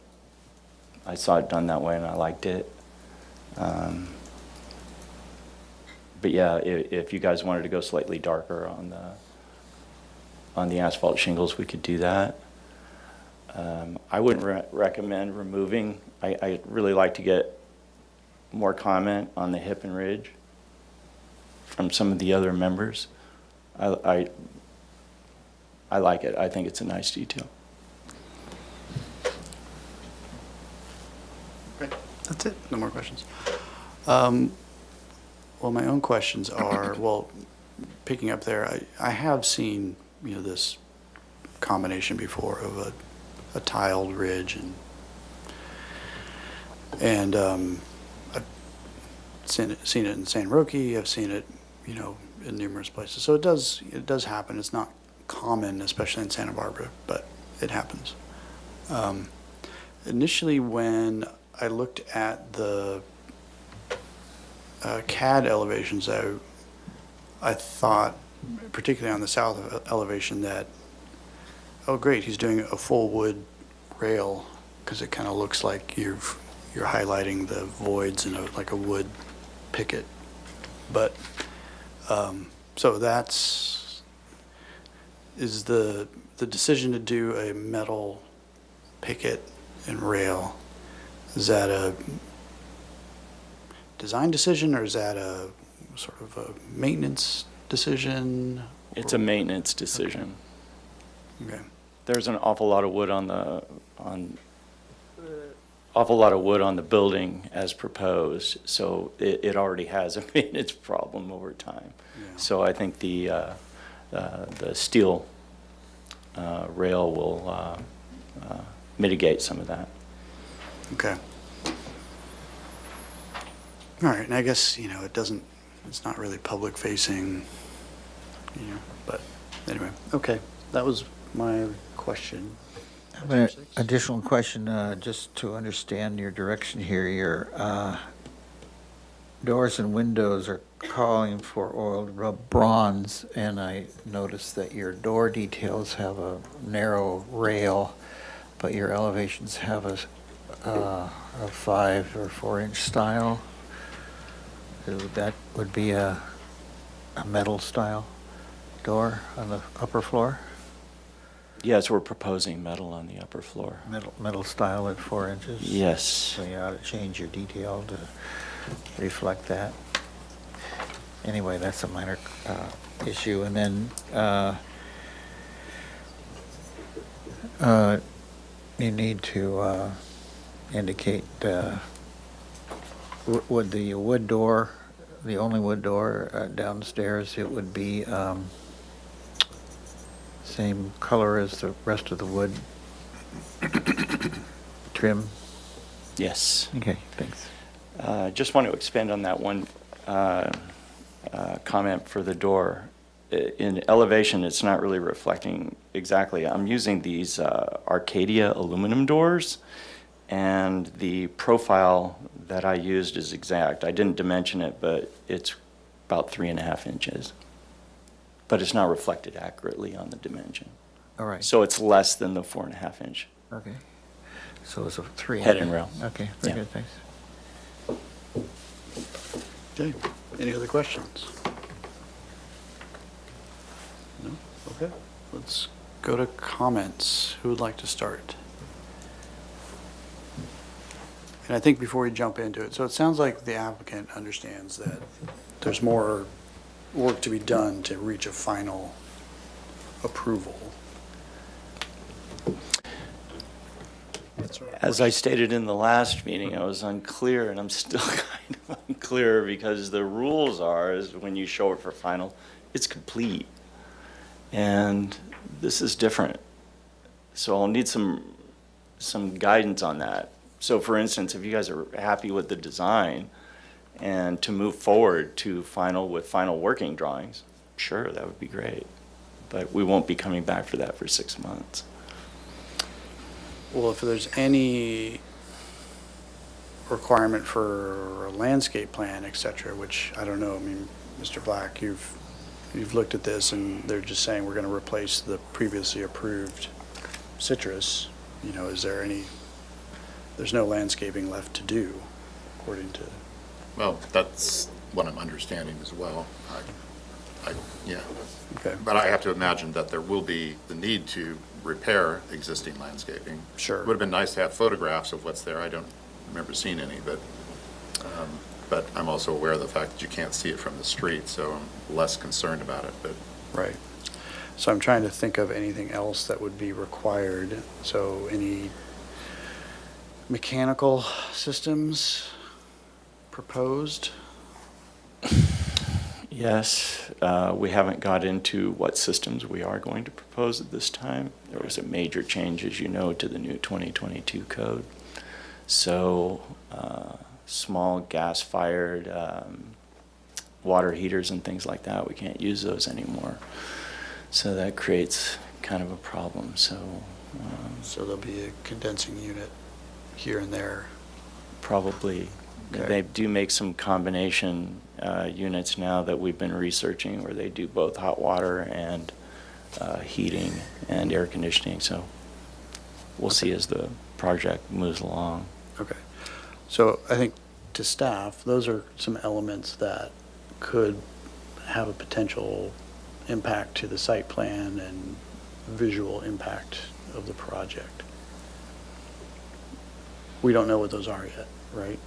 I saw it done that way and I liked it. But yeah, if you guys wanted to go slightly darker on the asphalt shingles, we could do that. I wouldn't recommend removing. I'd really like to get more comment on the hip and ridge from some of the other members. I like it. I think it's a nice detail. That's it. No more questions. Well, my own questions are, well, picking up there, I have seen, this combination before of a tiled ridge and I've seen it in San Roque. I've seen it, in numerous places. So it does happen. It's not common, especially in Santa Barbara, but it happens. Initially, when I looked at the CAD elevations, I thought, particularly on the south elevation, that, oh great, he's doing a full wood rail, because it kind of looks like you're highlighting the voids in like a wood picket. But so is the decision to do a metal picket and rail, is that a design decision, or is that a sort of a maintenance decision? It's a maintenance decision. Okay. There's an awful lot of wood on the building as proposed, so it already has a maintenance problem over time. Yeah. So I think the steel rail will mitigate some of that. Okay. All right, and I guess, it's not really public facing, but anyway, okay, that was my question. I have an additional question, just to understand your direction here. Your doors and windows are calling for oiled rub bronze, and I noticed that your door details have a narrow rail, but your elevations have a 5 or 4 inch style. So that would be a metal style door on the upper floor? Yes, we're proposing metal on the upper floor. Metal style at 4 inches? Yes. So you ought to change your detail to reflect that. Anyway, that's a minor issue. And then you need to indicate, would the wood door, the only wood door downstairs, it would be same color as the rest of the wood trim? Yes. Okay, thanks. Just want to expand on that one comment for the door. In elevation, it's not really reflecting exactly. I'm using these Arcadia aluminum doors, and the profile that I used is exact. I didn't dimension it, but it's about 3.5 inches. But it's not reflected accurately on the dimension. All right. So it's less than the 4.5 inch. Okay. So it's a 3. Head and rail. Okay, very Yeah. good, thanks. Okay, any other questions? No? Okay, let's go to comments. Who would like to start? And I think before we jump into it, so it sounds like the applicant understands that there's more work to be done to reach a final approval. As I stated in the last meeting, I was unclear, and I'm still kind of clearer because the rules are is when you show it for final, it's complete. And this is different. So I'll need some guidance on that. So for instance, if you guys are happy with the design and to move forward to final with final working drawings, sure, that would be great. But we won't be coming back for that for 6 months. Well, if there's any requirement for a landscape plan, et cetera, which I don't know, I mean, Mr. Black, you've looked at this and they're just saying we're going to replace the previously approved citrus. You know, is there any, there's no landscaping left to do, according to, Well, that's what I'm understanding as well. Yeah. okay, But I have to imagine that there will be the need to repair existing landscaping. Sure. Would have been nice to have photographs of what's there. I don't remember seeing any, but I'm also aware of the fact that you can't see it from the street, so I'm less concerned about it, but right. So I'm trying to think of anything else that would be required. So any mechanical systems proposed? Yes, we haven't got into what systems we are going to propose at this time. There was a major change, as you know, to the new 2022 code. So small gas-fired water heaters and things like that, we can't use those anymore. So that creates kind of a problem. So So there'll be a condensing unit here and there. probably, Okay. they do make some combination units now that we've been researching where they do both hot water and heating and air conditioning. So we'll see as the project moves along. Okay. So I think to staff, those are some elements that could have a potential impact to the site plan and visual impact of the project. We don't know what those are yet, right?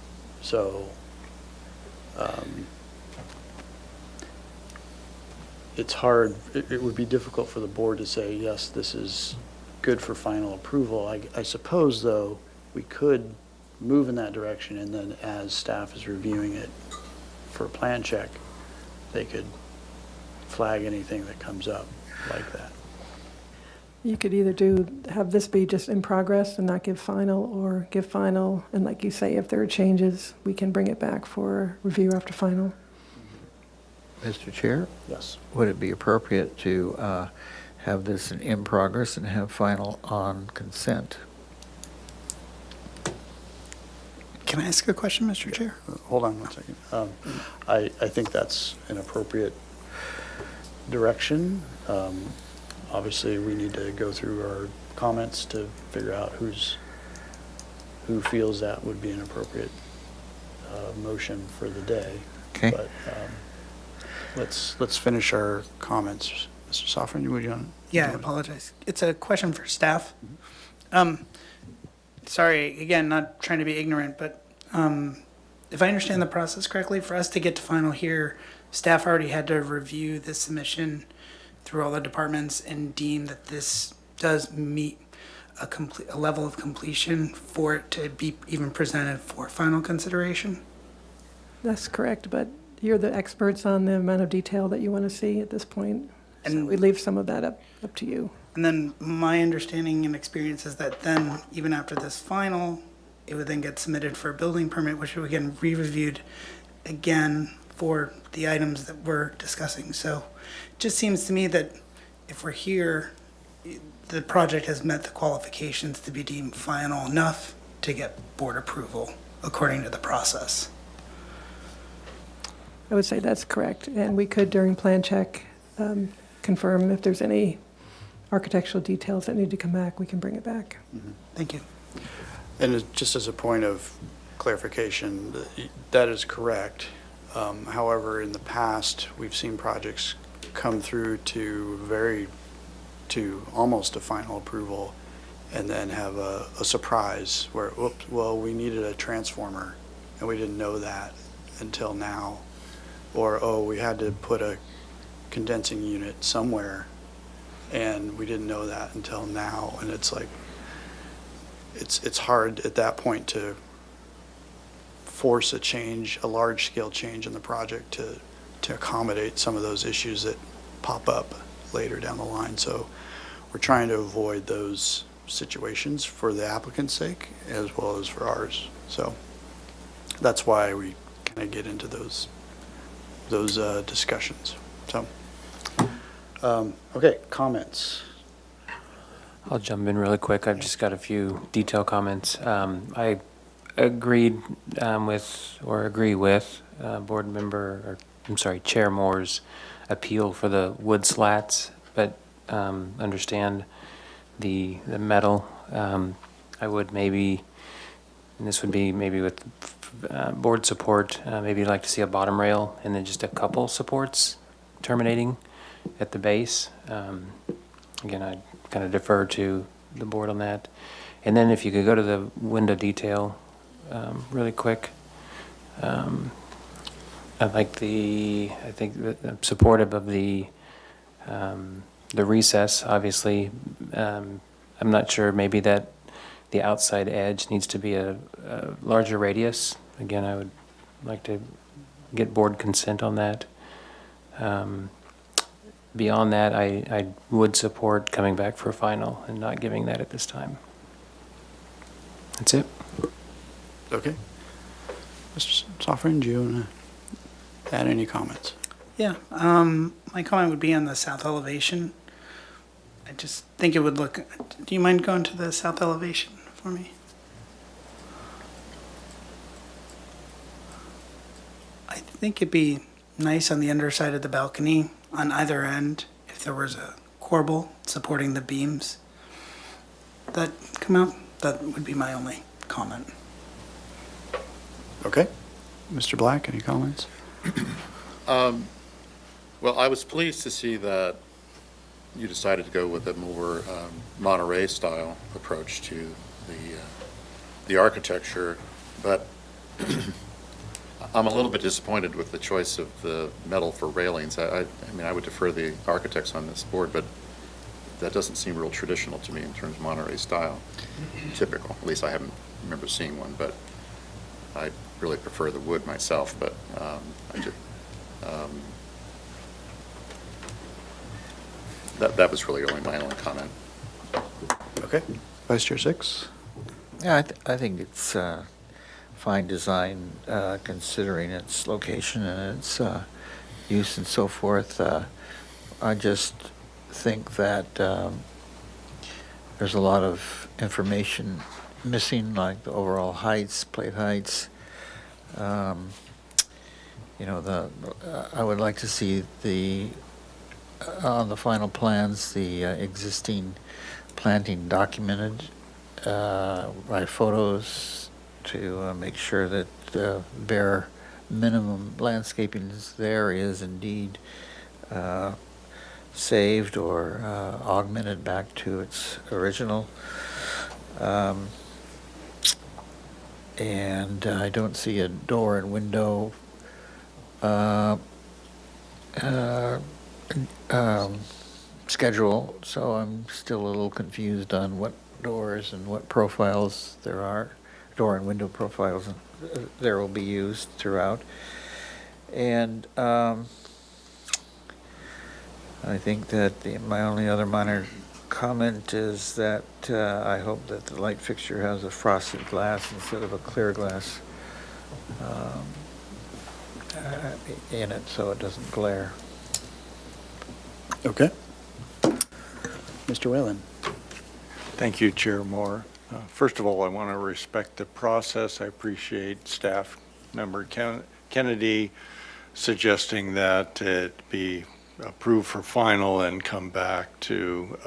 So it's hard, it would be difficult for the board to say, yes, this is good for final approval. I suppose, though, we could move in that direction, and then as staff is reviewing it for a plan check, they could flag anything that comes up like that. You could either have this be just in progress and not give final, or give final, and like you say, if there are changes, we can bring it back for review after final. Mr. Chair, Yes. would it be appropriate to have this in progress and have final on consent? Can I ask a question, Mr. Chair? Hold on one second. I think that's an appropriate direction. Obviously, we need to go through our comments to figure out who feels that would be an appropriate motion for the day. Okay. But let's finish our comments. Mr. Sofron, would you want? Yeah, I apologize. It's a question for staff. Sorry, again, not trying to be ignorant, but if I understand the process correctly, for us to get to final here, staff already had to review the submission through all the departments and deem that this does meet a level of completion for it to be even presented for final consideration. That's correct, but you're the experts on the amount of detail that you want to see at this point. So And- we leave some of that up to you. And then my understanding and experience is that then, even after this final, it would then get submitted for a building permit, which would get re-reviewed again for the items that we're discussing. So it just seems to me that if we're here, the project has met the qualifications to be deemed final enough to get board approval according to the process. I would say that's correct, and we could, during plan check, confirm if there's any architectural details that need to come back, we can bring it back. Thank you. And just as a point of clarification, that is correct. However, in the past, we've seen projects come through to almost a final approval and then have a surprise where, whoops, well, we needed a transformer and we didn't know that until now. Or, oh, we had to put a condensing unit somewhere and we didn't know that until now. And it's like, it's hard at that point to force a change, a large-scale change in the project to accommodate some of those issues that pop up later down the line. So we're trying to avoid those situations for the applicant's sake as well as for ours. So that's why we kind of get into those discussions. So, okay, comments. I'll jump in really quick. I've just got a few detail comments. I agreed agree with board member, Chair Moore's appeal for the wood slats, but understand the metal. I would maybe, and this would be maybe with board support, maybe like to see a bottom rail and then just a couple supports terminating at the base. Again, I kind of defer to the board on that. And then if you could go to the window detail really quick. I think supportive of the recess, obviously. I'm not sure, maybe that the outside edge needs to be a larger radius. Again, I would like to get board consent on that. Beyond that, I would support coming back for a final and not giving that at this time. That's it. Okay. Mr. Soffren, do you want to add any comments? Yeah, my comment would be on the south elevation. I just think it would look, do you mind going to the south elevation for me? I think it'd be nice on the underside of the balcony on either end if there was a corbel supporting the beams that come out. That would be my only comment. Okay. Mr. Black, any comments? Well, I was pleased to see that you decided to go with a more Monterey-style approach to the architecture, but I'm a little bit disappointed with the choice of the metal for railings. I mean, I would defer the architects on this board, but that doesn't seem real traditional to me in terms of Monterey style, typical. At least I haven't remember seeing one, but I really prefer the wood myself, but that was really only my only comment. Okay. Vice Chair Six? Yeah, I think it's fine design, considering its location and its use and so forth. I just think that there's a lot of information missing, like the overall heights, plate heights. You know, I would like to see on the final plans, the existing planting documented by photos to make sure that the bare minimum landscaping there is indeed saved or augmented back to its original. And I don't see a door and window schedule, so I'm still a little confused on what doors and what profiles there are, door and window profiles there will be used throughout. And I think that my only other minor comment is that I hope that the light fixture has a frosted glass instead of a clear glass in it, so it doesn't glare. Okay. Mr. Whalen? Thank you, Chair Moore. First of all, I want to respect the process. I appreciate Staff Member Kennedy suggesting that it be approved for final and come back to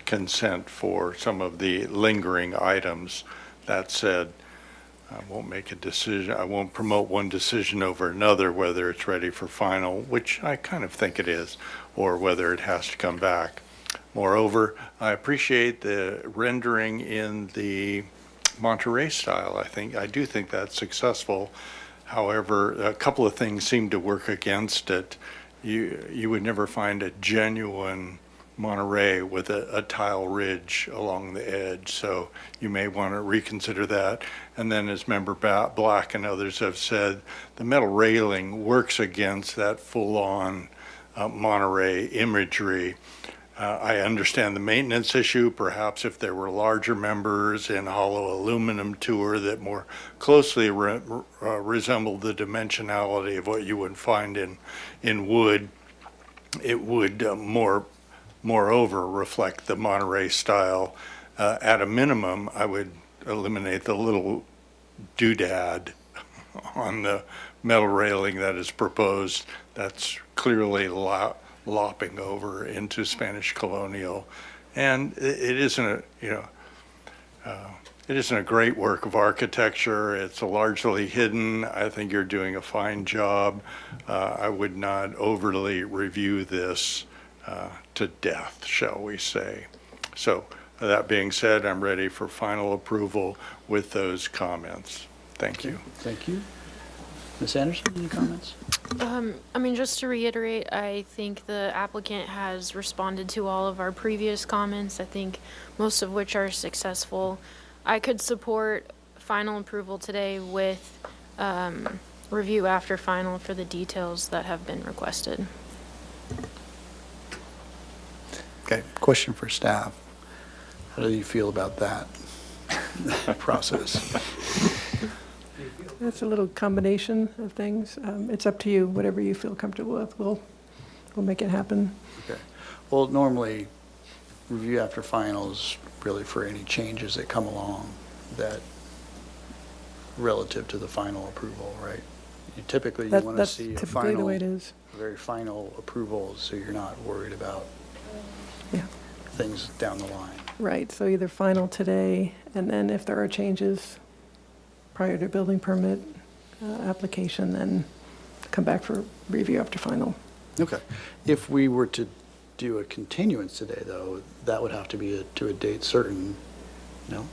consent for some of the lingering items. That said, I won't make a decision. I won't promote one decision over another, whether it's ready for final, which I kind of think it is, or whether it has to come back. Moreover, I appreciate the rendering in the Monterey style. I do think that's successful. However, a couple of things seem to work against it. You would never find a genuine Monterey with a tile ridge along the edge. So you may want to reconsider that. And then as Member Black and others have said, the metal railing works against that full-on Monterey imagery. I understand the maintenance issue. Perhaps if there were larger members in hollow aluminum tour that more closely resembled the dimensionality of what you would find in wood, it would moreover reflect the Monterey style. At a minimum, I would eliminate the little doodad on the metal railing that is proposed. That's clearly lopping over into Spanish colonial, and it isn't a great work of architecture. It's largely hidden. I think you're doing a fine job. I would not overly review this to death, shall we say. So that being said, I'm ready for final approval with those comments. Thank you. Thank you. Ms. Anderson, any comments? I mean, just to reiterate, I think the applicant has responded to all of our previous comments, I think most of which are successful. I could support final approval today with review after final for the details that have been requested. Okay, question for staff. How do you feel about that process? It's a little combination of things. It's up to you, whatever you feel comfortable with. We'll make it happen. Okay. Well, normally, review after final is really for any changes that come along that relative to the final approval, right? Typically, you want to That's see a typically the way final, it is. very final approval, so you're not worried about Yeah. things down the line. Right, so either final today, and then if there are changes prior to building permit application, then come back for review after final. Okay. If we were to do a continuance today, though, that would have to be to a date certain, no?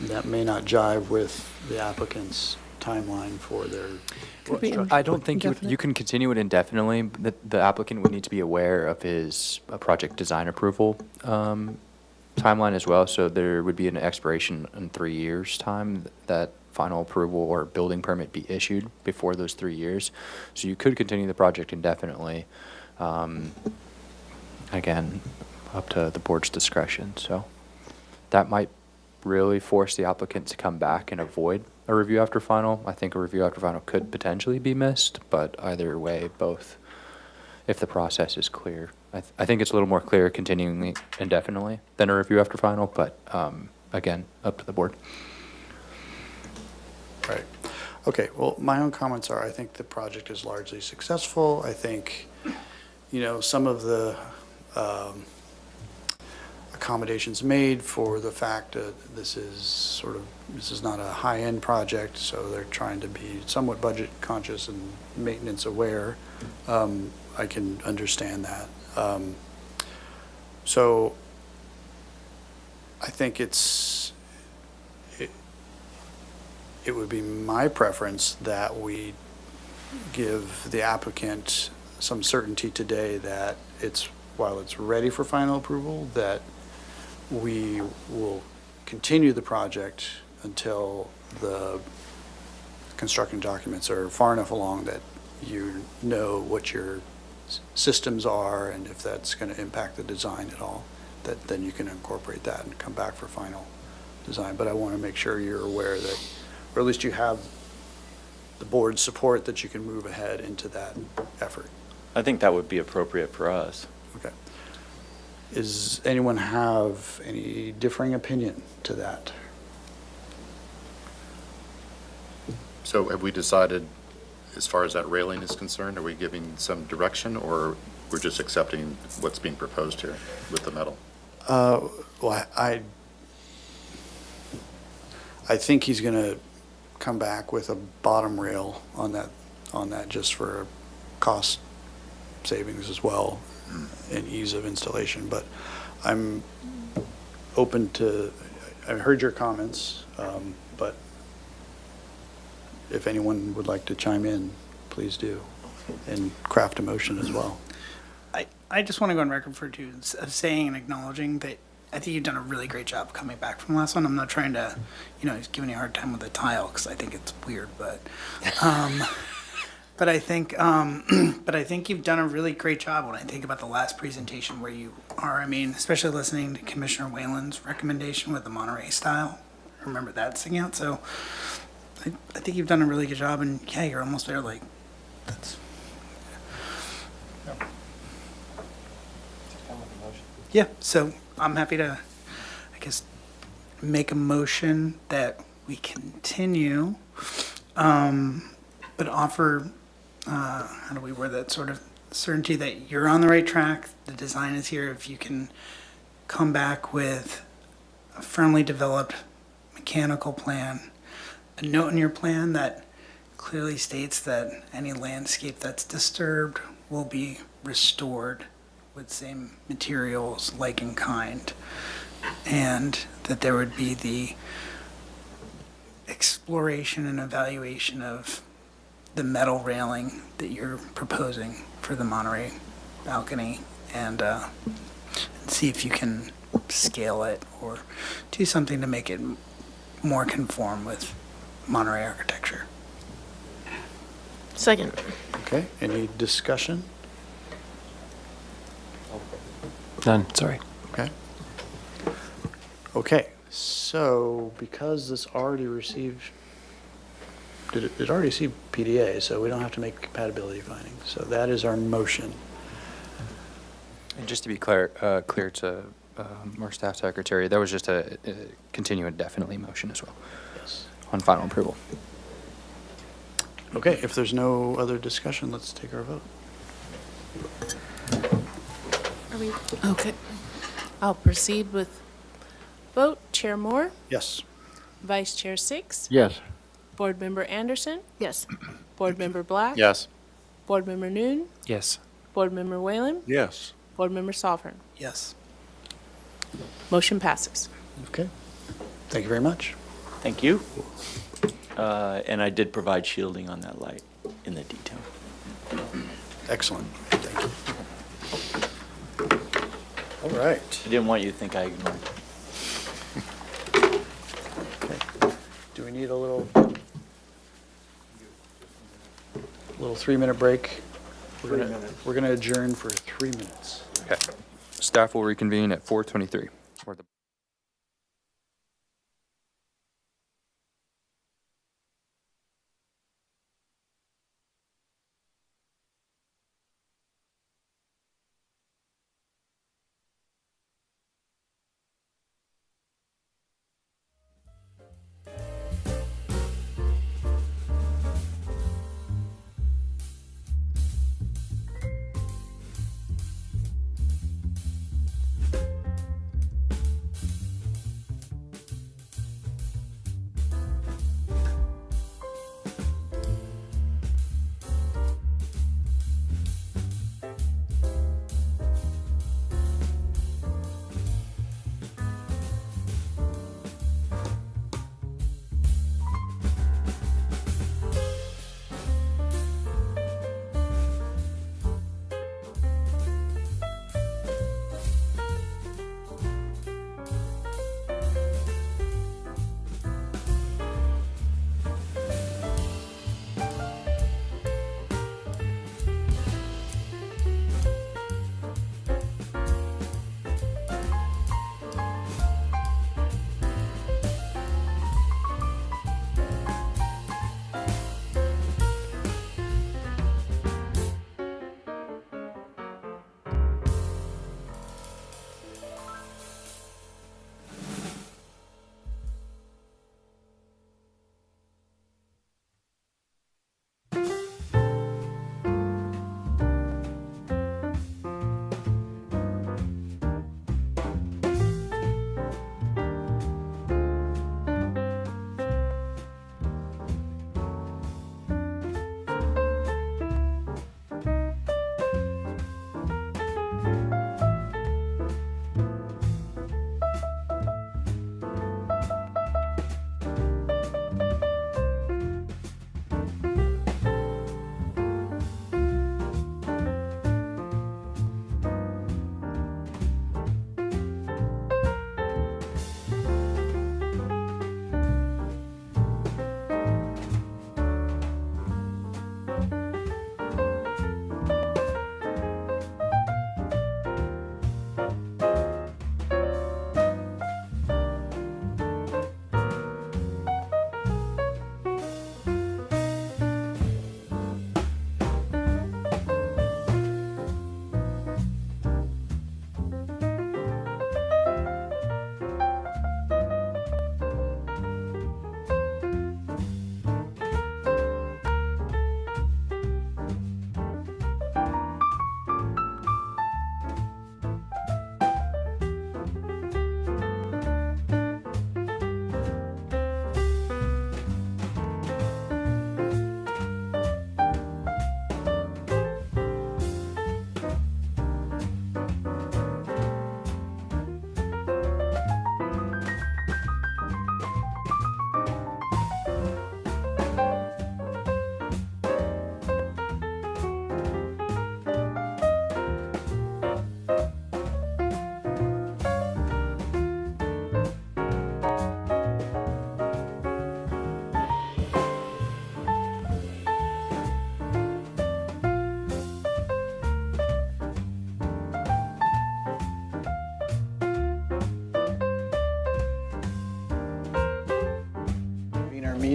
That may not jive with the applicant's timeline for their Could be I don't think you indefinite. can continue it indefinitely. The applicant would need to be aware of his project design approval timeline as well. So there would be an expiration in 3 years' time that final approval or building permit be issued before those 3 years. So you could continue the project indefinitely. Again, up to the board's discretion. So that might really force the applicant to come back and avoid a review after final. I think a review after final could potentially be missed, but either way, both, if the process is clear. I think it's a little more clear continuing indefinitely than a review after final, but again, up to the board. Right. Okay, well, my own comments are, I think the project is largely successful. I think, some of the accommodations made for the fact that this is not a high-end project, so they're trying to be somewhat budget conscious and maintenance aware. I can understand that. So I think it would be my preference that we give the applicant some certainty today that while it's ready for final approval, that we will continue the project until the construction documents are far enough along that you know what your systems are and if that's going to impact the design at all, that then you can incorporate that and come back for final design. But I want to make sure you're aware that, or at least you have the board's support that you can move ahead into that effort. I think that would be appropriate for us. Okay. Does anyone have any differing opinion to that? So have we decided, as far as that railing is concerned, are we giving some direction, or we're just accepting what's being proposed here with the metal? Well, I think he's going to come back with a bottom rail on that just for cost savings as well and ease of installation. But I'm open to, I heard your comments, but if anyone would like to chime in, please do, and craft a motion as well. I just want to go on record for two of saying and acknowledging that I think you've done a really great job coming back from last one. I'm not trying to, giving you a hard time with the tile because I think it's weird, but but I think you've done a really great job when I think about the last presentation where you are. I mean, especially listening to Commissioner Whalen's recommendation with the Monterey style. I remember that sticking out. So I think you've done a really good job, and yeah, you're almost there. Like that's. Yeah, so I'm happy to, I guess, make a motion that we continue, but offer, how do we word that, sort of certainty that you're on the right track, the design is here, if you can come back with a firmly developed mechanical plan, a note in your plan that clearly states that any landscape that's disturbed will be restored with same materials, like in kind, and that there would be the exploration and evaluation of the metal railing that you're proposing for the Monterey balcony, and see if you can scale it or do something to make it more conform with Monterey architecture. Second. Okay, any discussion? None, sorry. Okay. Okay, so because this already received, it already received PDA, so we don't have to make compatibility findings. So that is our motion. And just to be clear to our staff secretary, that was just a continue indefinitely motion as well Yes. on final approval. Okay, if there's no other discussion, let's take our vote. Are we, okay. I'll proceed with vote. Chair Moore, Yes. Vice Chair Six, Yes. Board Member Anderson, Yes. Board Member Black. Yes. Board Member Noon, Yes. Board Member Whalen, Yes. Board Member Sovereign. Yes. Motion passes. Okay. Thank you very much. Thank you. And I did provide shielding on that light in the detail. Excellent. Thank you. All right. I didn't want you to think I ignored. Okay. Do we need a little 3-minute break? We're gonna adjourn for 3 minutes. Okay. Staff will reconvene at 4:23. Or the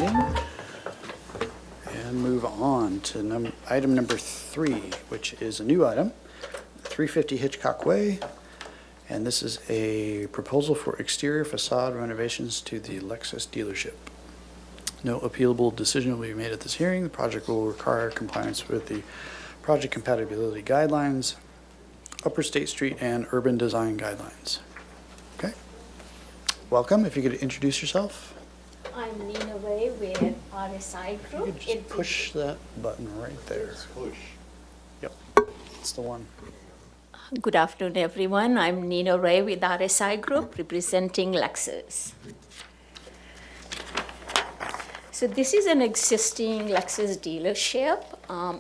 meeting and move on to item number 3, which is a new item, 350 Hitchcock Way. And this is a proposal for exterior facade renovations to the Lexus dealership. No appealable decision will be made at this hearing. The project will require compliance with the project compatibility guidelines, Upper State Street and urban design guidelines. Okay. Welcome. If you could introduce yourself. I'm Nina Ray with RSI You Group. could just push that button right there. Push. Yep. It's the one. Good afternoon, everyone. I'm Nina Ray with RSI Group, representing Lexus. So this is an existing Lexus dealership,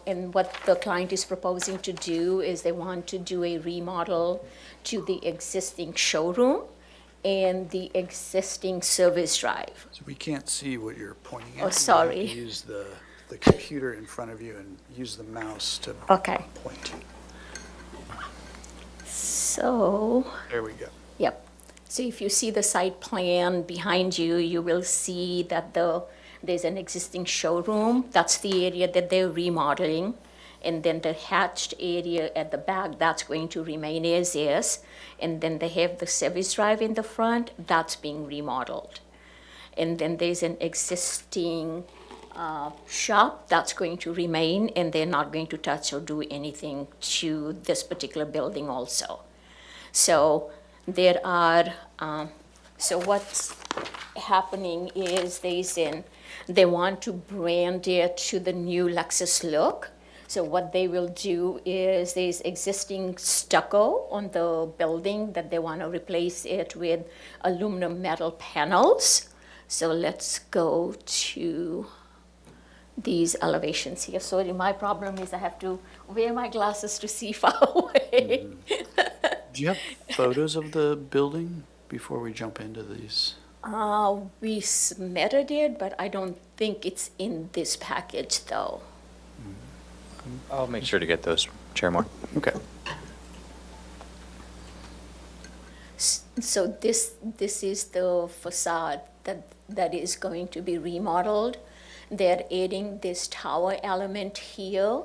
and what the client is proposing to do is they want to do a remodel to the existing showroom and the existing service drive. So we can't see what you're pointing at. Oh, sorry. You have to use the computer in front of you and use the mouse to Okay. point. So, There we go. yep. So if you see the site plan behind you, you will see that there's an existing showroom. That's the area that they're remodeling. And then the hatched area at the back, that's going to remain as is. And then they have the service drive in the front, that's being remodeled. And then there's an existing shop that's going to remain, and they're not going to touch or do anything to this particular building also. So there are, so what's happening is they want to brand it to the new Lexus look. So what they will do is there's existing stucco on the building that they want to replace it with aluminum metal panels. So let's go to these elevations here. Sorry, my problem is I have to wear my glasses to see far away. Do you have photos of the building before we jump into these? We submitted it, but I don't think it's in this package, though. I'll make sure to get those, Chair Moore. Okay. So this is the facade that is going to be remodeled. They're adding this tower element here,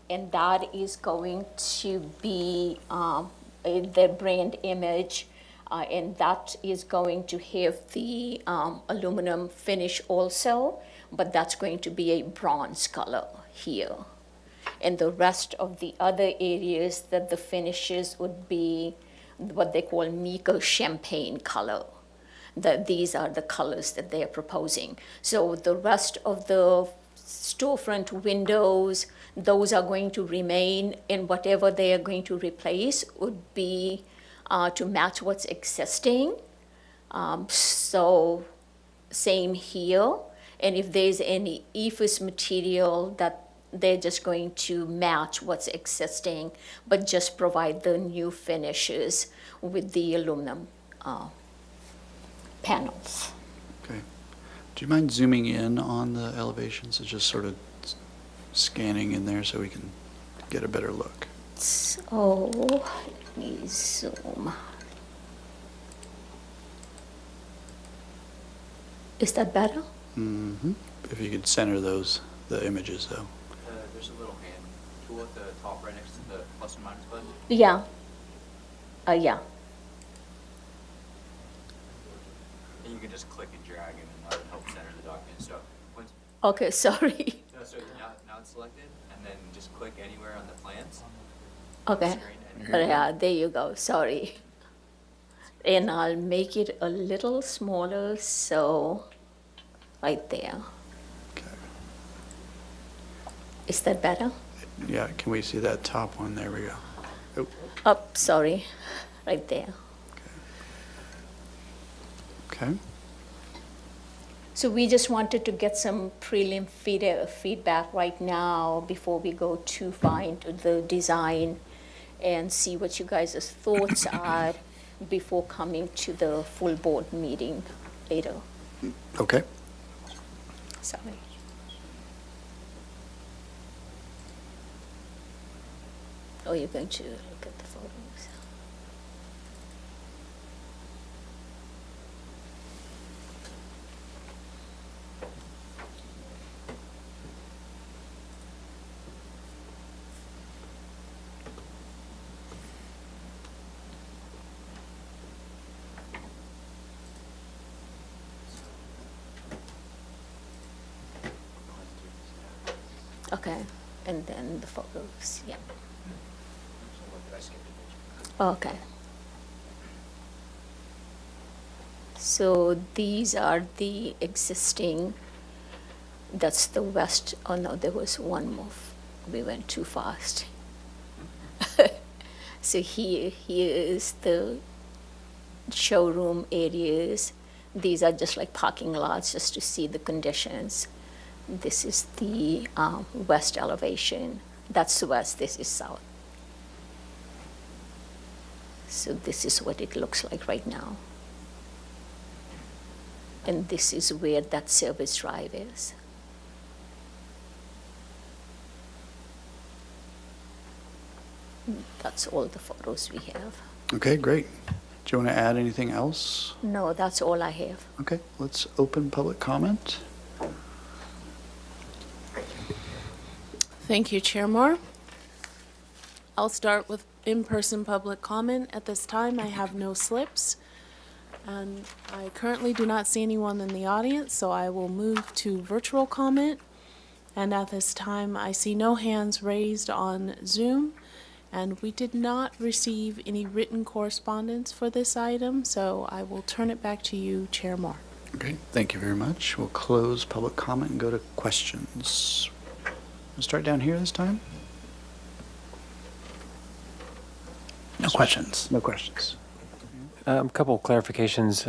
and that is going to be their brand image, and that is going to have the aluminum finish also, but that's going to be a bronze color here. And the rest of the other areas that the finishes would be what they call Mica champagne color. These are the colors that they are proposing. So the rest of the storefront windows, those are going to remain, and whatever they are going to replace would be to match what's existing. So same here. And if there's any EIFS material, that they're just going to match what's existing, but just provide the new finishes with the aluminum panels. Okay. Do you mind zooming in on the elevations? It's just sort of scanning in there so we can get a better look. So let me zoom. Is that better? Mm-hmm. If you could center the images though. There's a little hand tool at the top right next to the plus and minus button. Yeah. Yeah. And you can just click and drag and that would help center the document. So once, Okay, sorry. no, so now it's selected and then just click anywhere on the plans. Okay. Screen and Yeah, there you go. Sorry. And I'll make it a little smaller, so right there. Okay. Is that better? Yeah, can we see that top one? There we go. Oh, Oh, sorry. Right there. okay. So we just wanted to get some prelim feedback right now before we go too far into the design and see what you guys' thoughts are before coming to the full board meeting later. Okay. Sorry. Oh, you're going to look at the photos? Okay, and then the photos, yeah. Okay. So these are the existing, that's the west, oh no, there was one more, we went too fast. So here is the showroom areas. These are just like parking lots, just to see the conditions. This is the west elevation. That's west, this is south. So this is what it looks like right now. And this is where that service drive is. That's all the photos we have. Okay, great. Do you want to add anything else? No, that's all I have. Okay, let's open public comment. Thank you, Chair Moore. I'll start with in-person public comment. At this time, I have no slips. And I currently do not see anyone in the audience, so I will move to virtual comment. And at this time, I see no hands raised on Zoom. And we did not receive any written correspondence for this item, so I will turn it back to you, Chair Moore. Okay, thank you very much. We'll close public comment and go to questions. We'll start down here this time. No questions. No questions. A couple of clarifications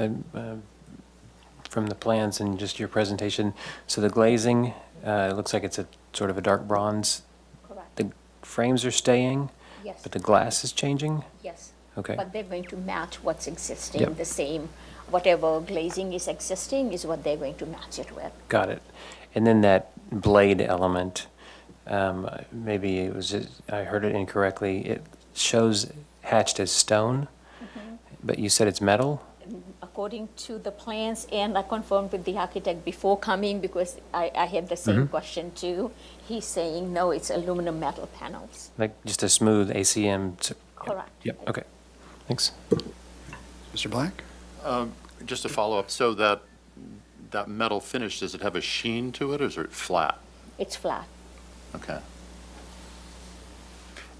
from the plans and just your presentation. So the glazing, it looks like it's a sort of a dark bronze. Correct. The frames are staying, Yes. but the glass is changing? Yes. Okay. But they're going to match what's existing, Yep. the same, whatever glazing is existing is what they're going to match it with. Got it. And then that blade element, maybe it was, I heard it incorrectly. It shows hatched as stone, but you said it's metal? According to the plans, and I confirmed with the architect before coming because I had the same question too. He's saying, no, it's aluminum metal panels. Like just a smooth ACM? Correct. Yep, okay. Thanks. Mr. Black? Just to follow up, so that metal finish, does it have a sheen to it, or is it flat? It's flat. Okay.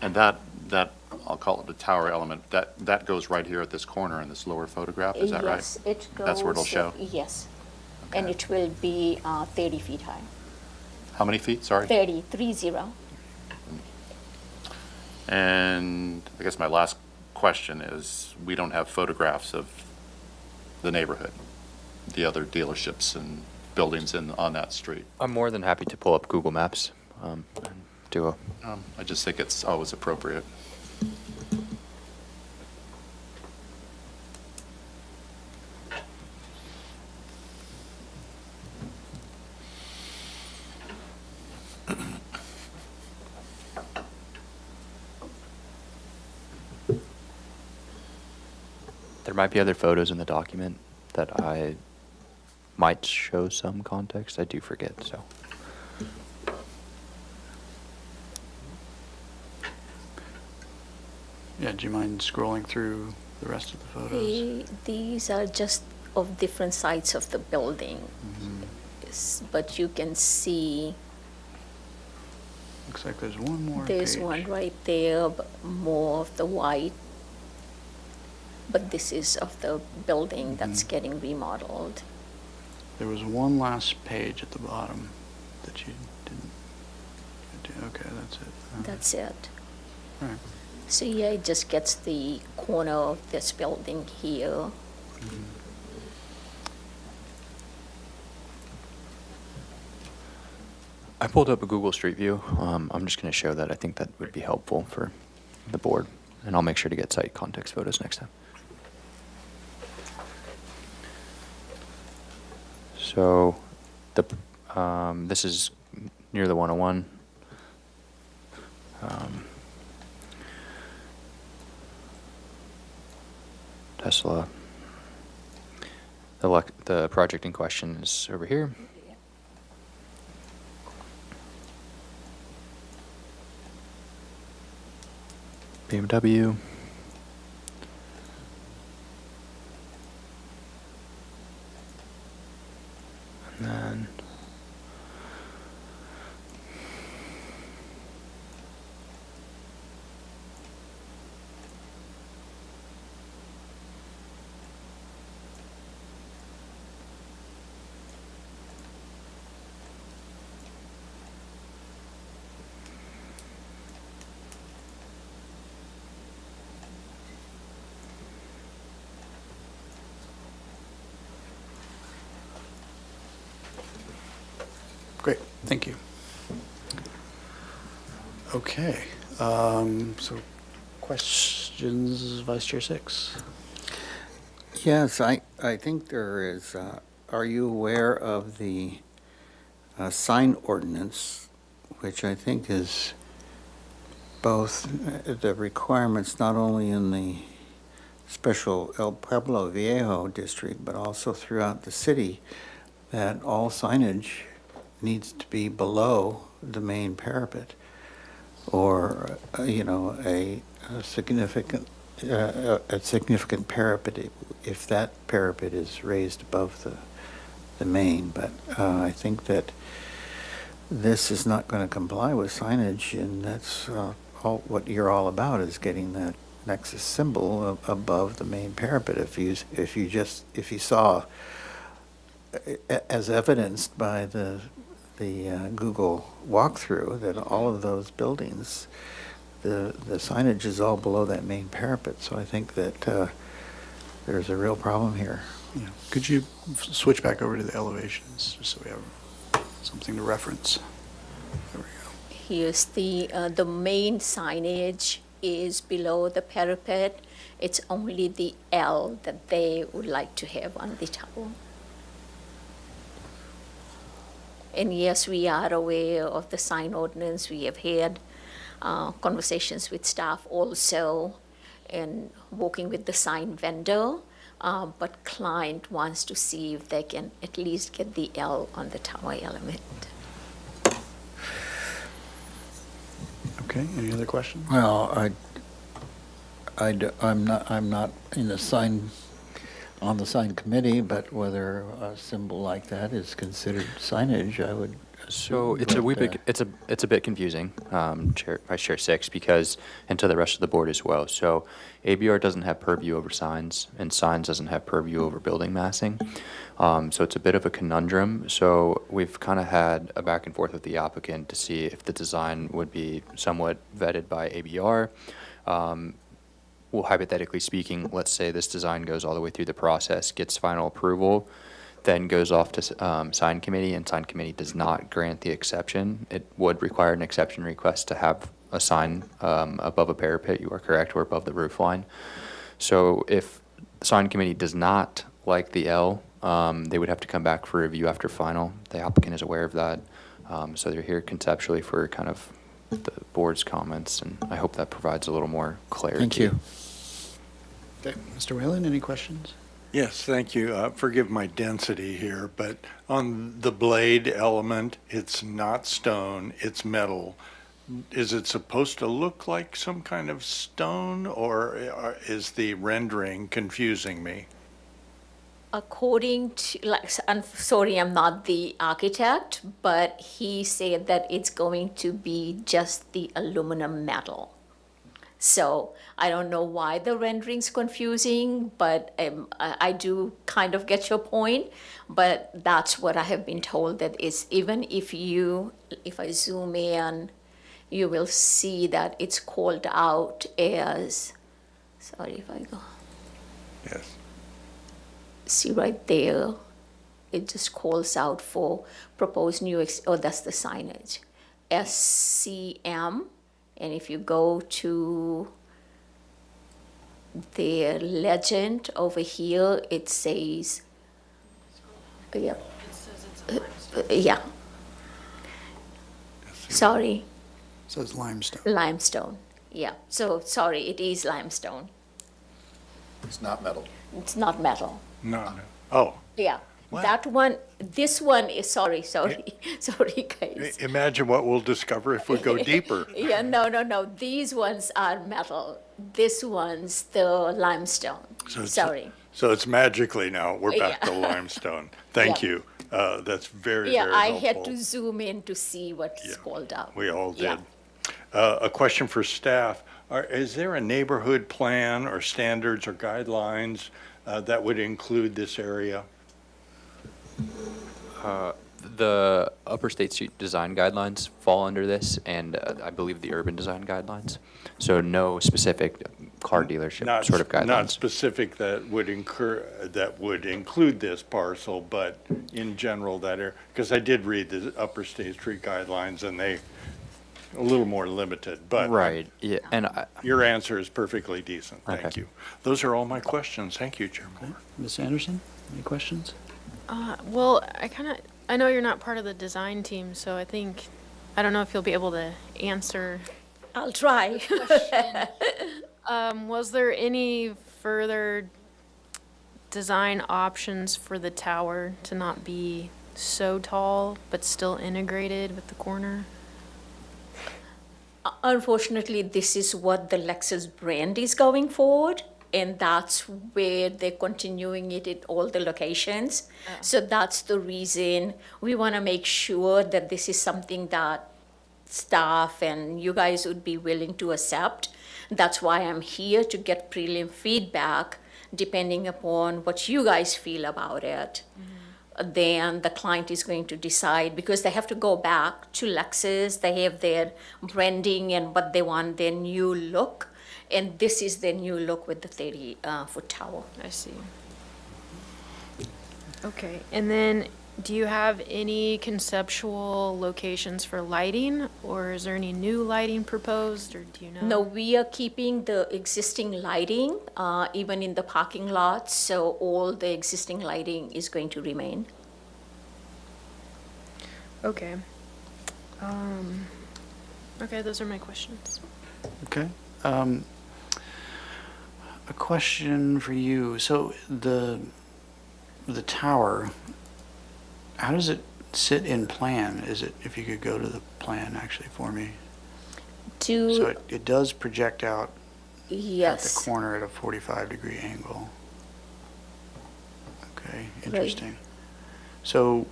And that, I'll call it the tower element, that goes right here at this corner in this lower photograph, is that right? Yes, it goes. That's where it'll show? Yes. And Okay. it will be 30 feet high. How many feet, sorry? 30. And I guess my last question is, we don't have photographs of the neighborhood, the other dealerships and buildings on that street. I'm more than happy to pull up Google Maps and do a I just think it's always appropriate. There might be other photos in the document that I might show some context. I do forget, so. Yeah, do you mind scrolling through the rest of the photos? These are just of different sides of the building. Mm-hmm. But you can see Looks like there's one more there's page. one right there, but more of the white. But this is of the building that's getting remodeled. There was one last page at the bottom that you didn't do. Okay, that's it. That's it. Right. So yeah, it just gets the corner of this building here. I pulled up a Google Street View. I'm just going to show that. I think that would be helpful for the board, and I'll make sure to get site context photos next time. So, this is near the 101. Tesla. The project in question is over here. BMW. And then Great, thank you. Okay, so questions, Vice Chair Six? Yes, I think there is, are you aware of the sign ordinance, which I think is both the requirements not only in the special El Pueblo Viejo district, but also throughout the city, that all signage needs to be below the main parapet, or, a significant parapet if that parapet is raised above the main. But I think that this is not going to comply with signage, and that's all what you're all about, is getting that nexus symbol above the main parapet. If you saw, as evidenced by the Google walkthrough, that all of those buildings, the signage is all below that main parapet. So I think that there's a real problem here. Yeah. Could you switch back over to the elevations, just so we have something to reference? There we go. Here's the main signage is below the parapet. It's only the L that they would like to have on the tower. And yes, we are aware of the sign ordinance. We have had conversations with staff also, and working with the sign vendor. But client wants to see if they can at least get the L on the tower element. Okay, any other questions? Well, I'm not in on the sign committee, but whether a symbol like that is considered signage, I would So assume. it's a wee but, bit, it's a bit confusing, Vice Chair Six, because, and to the rest of the board as well. So ABR doesn't have purview over signs, and signs doesn't have purview over building massing. So it's a bit of a conundrum. So we've kind of had a back and forth with the applicant to see if the design would be somewhat vetted by ABR. Well, hypothetically speaking, let's say this design goes all the way through the process, gets final approval, then goes off to sign committee, and sign committee does not grant the exception. It would require an exception request to have a sign above a parapet, you are correct, or above the roof line. So if the sign committee does not like the L, they would have to come back for review after final. The applicant is aware of that. So they're here conceptually for kind of the board's comments, and I hope that provides a little more clarity. Thank you. Okay, Mr. Whalen, any questions? Yes, thank you. Forgive my density here, but on the blade element, it's not stone, it's metal. Is it supposed to look like some kind of stone, or is the rendering confusing me? According to, I'm sorry, I'm not the architect, but he said that it's going to be just the aluminum metal. So I don't know why the rendering's confusing, but I do kind of get your point. But that's what I have been told, that is, even if I zoom in, you will see that it's called out as, sorry if I go. Yes. See right there, it just calls out for proposed new, that's the signage, SCM. And if you go to the legend over here, it says, yeah. Yeah. Sorry, It says limestone. limestone. Yeah, so sorry, it is limestone. It's not metal. It's not metal. No. Oh, Yeah. What? That one, this one is, sorry, guys. imagine what we'll discover if we go deeper. Yeah, no. These ones are metal. This one's the limestone. So it's- Sorry. So it's magically now, we're back Yeah. to limestone. Thank Yeah. you. That's very, Yeah, very I helpful. had to zoom in to see what's Yeah. called out. We all Yeah. did. A question for staff. Is there a neighborhood plan or standards or guidelines that would include this area? The Upper State Street Design Guidelines fall under this, and I believe the Urban Design Guidelines. So no specific car dealership Not sort of Not guidelines. specific that would include this parcel, but in general because I did read the Upper State Street guidelines and they a little more limited, but. Right, yeah, and Your answer is perfectly decent. Thank Okay. you. Those are all my questions. Thank you, Chairman. Ms. Anderson, any questions? Well, I know you're not part of the design team, so I don't know if you'll be able to answer. I'll try. Was there any further design options for the tower to not be so tall, but still integrated with the corner? Unfortunately, this is what the Lexus brand is going forward, and that's where they're continuing it at all the locations. So that's the reason we want to make sure that this is something that staff and you guys would be willing to accept. That's why I'm here to get prelim feedback, depending upon what you guys feel about it. Then the client is going to decide, because they have to go back to Lexus, they have their branding and what they want, their new look. And this is their new look with the 30-foot tower. I see. Okay, and then do you have any conceptual locations for lighting, or is there any new lighting proposed, or do you know? No, we are keeping the existing lighting, even in the parking lots, so all the existing lighting is going to remain. Okay. Okay, those are my questions. Okay. A question for you. So the tower, how does it sit in plan? Is it, if you could go to the plan actually for me? So it does project out at the Yes, corner at a 45-degree angle. Okay, interesting. So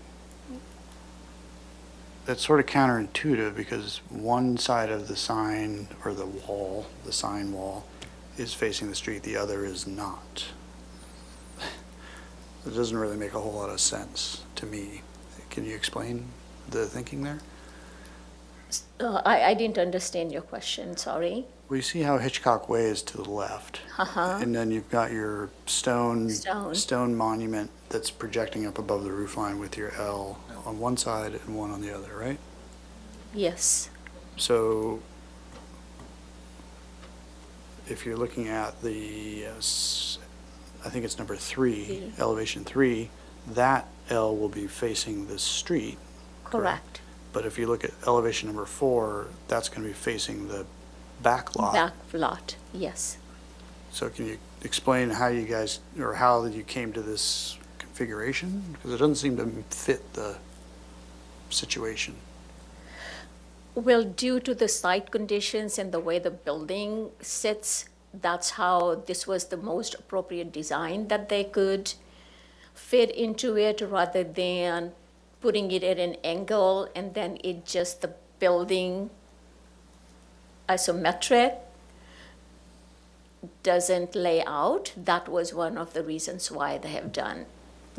that's sort of counterintuitive because one side of the sign or the wall, the sign wall, is facing the street, the other is not. It doesn't really make a whole lot of sense to me. Can you explain the thinking there? I didn't understand your question, sorry. Well, you see how Hitchcock Way is to the left, and then you've got your stone monument that's projecting up above the roof line with your L on one side and one on the other, right? Yes, So if you're looking at the, I think it's number 3, elevation 3, that L will be facing the street. correct. But if you look at elevation number 4, that's going to be facing the back lot. Back lot, yes. So can you explain how you guys, or how you came to this configuration? Because it doesn't seem to fit the situation. Well, due to the site conditions and the way the building sits, that's how this was the most appropriate design that they could fit into it, rather than putting it at an angle and then it just the building isometric doesn't lay out. That was one of the reasons why they have done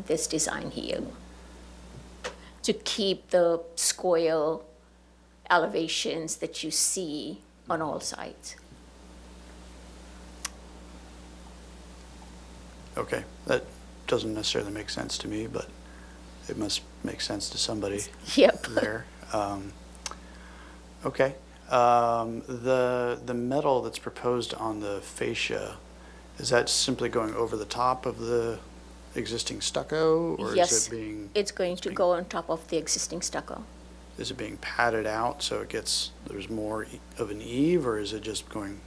this design here, to keep the square elevations that you see on all sides. Okay, that doesn't necessarily make sense to me, but it must make sense to somebody Yep. there. Okay. The metal that's proposed on the fascia, is that simply going over the top of the existing stucco? Or Yes, is it being, it's going to go on top of the existing stucco. is it being padded out so there's more of an eave, or is it just going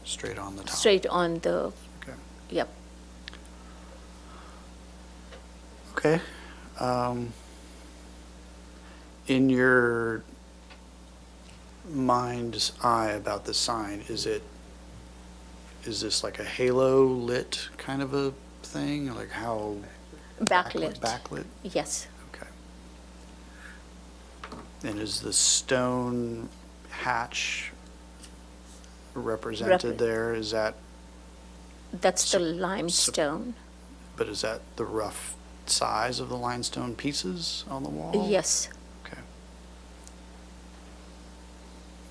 straight on the top? Straight on the, Okay. yep. Okay. In your mind's eye about the sign, is this like a halo lit kind of a thing? Like how? Backlit. Backlit? Yes, Okay. And is the stone hatch represented there? Is that, that's the limestone. but is that the rough size of the limestone pieces on the wall? Yes. Okay.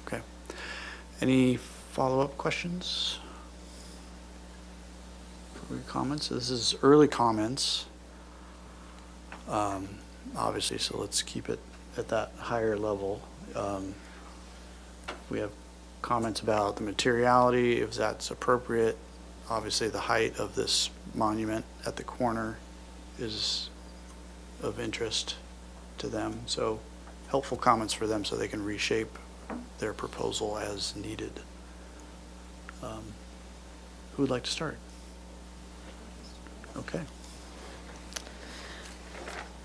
Okay. Any follow-up questions? Comments? This is early comments. Obviously, so let's keep it at that higher level. We have comments about the materiality, if that's appropriate. Obviously, the height of this monument at the corner is of interest to them. So helpful comments for them so they can reshape their proposal as needed. Who would like to start? Okay.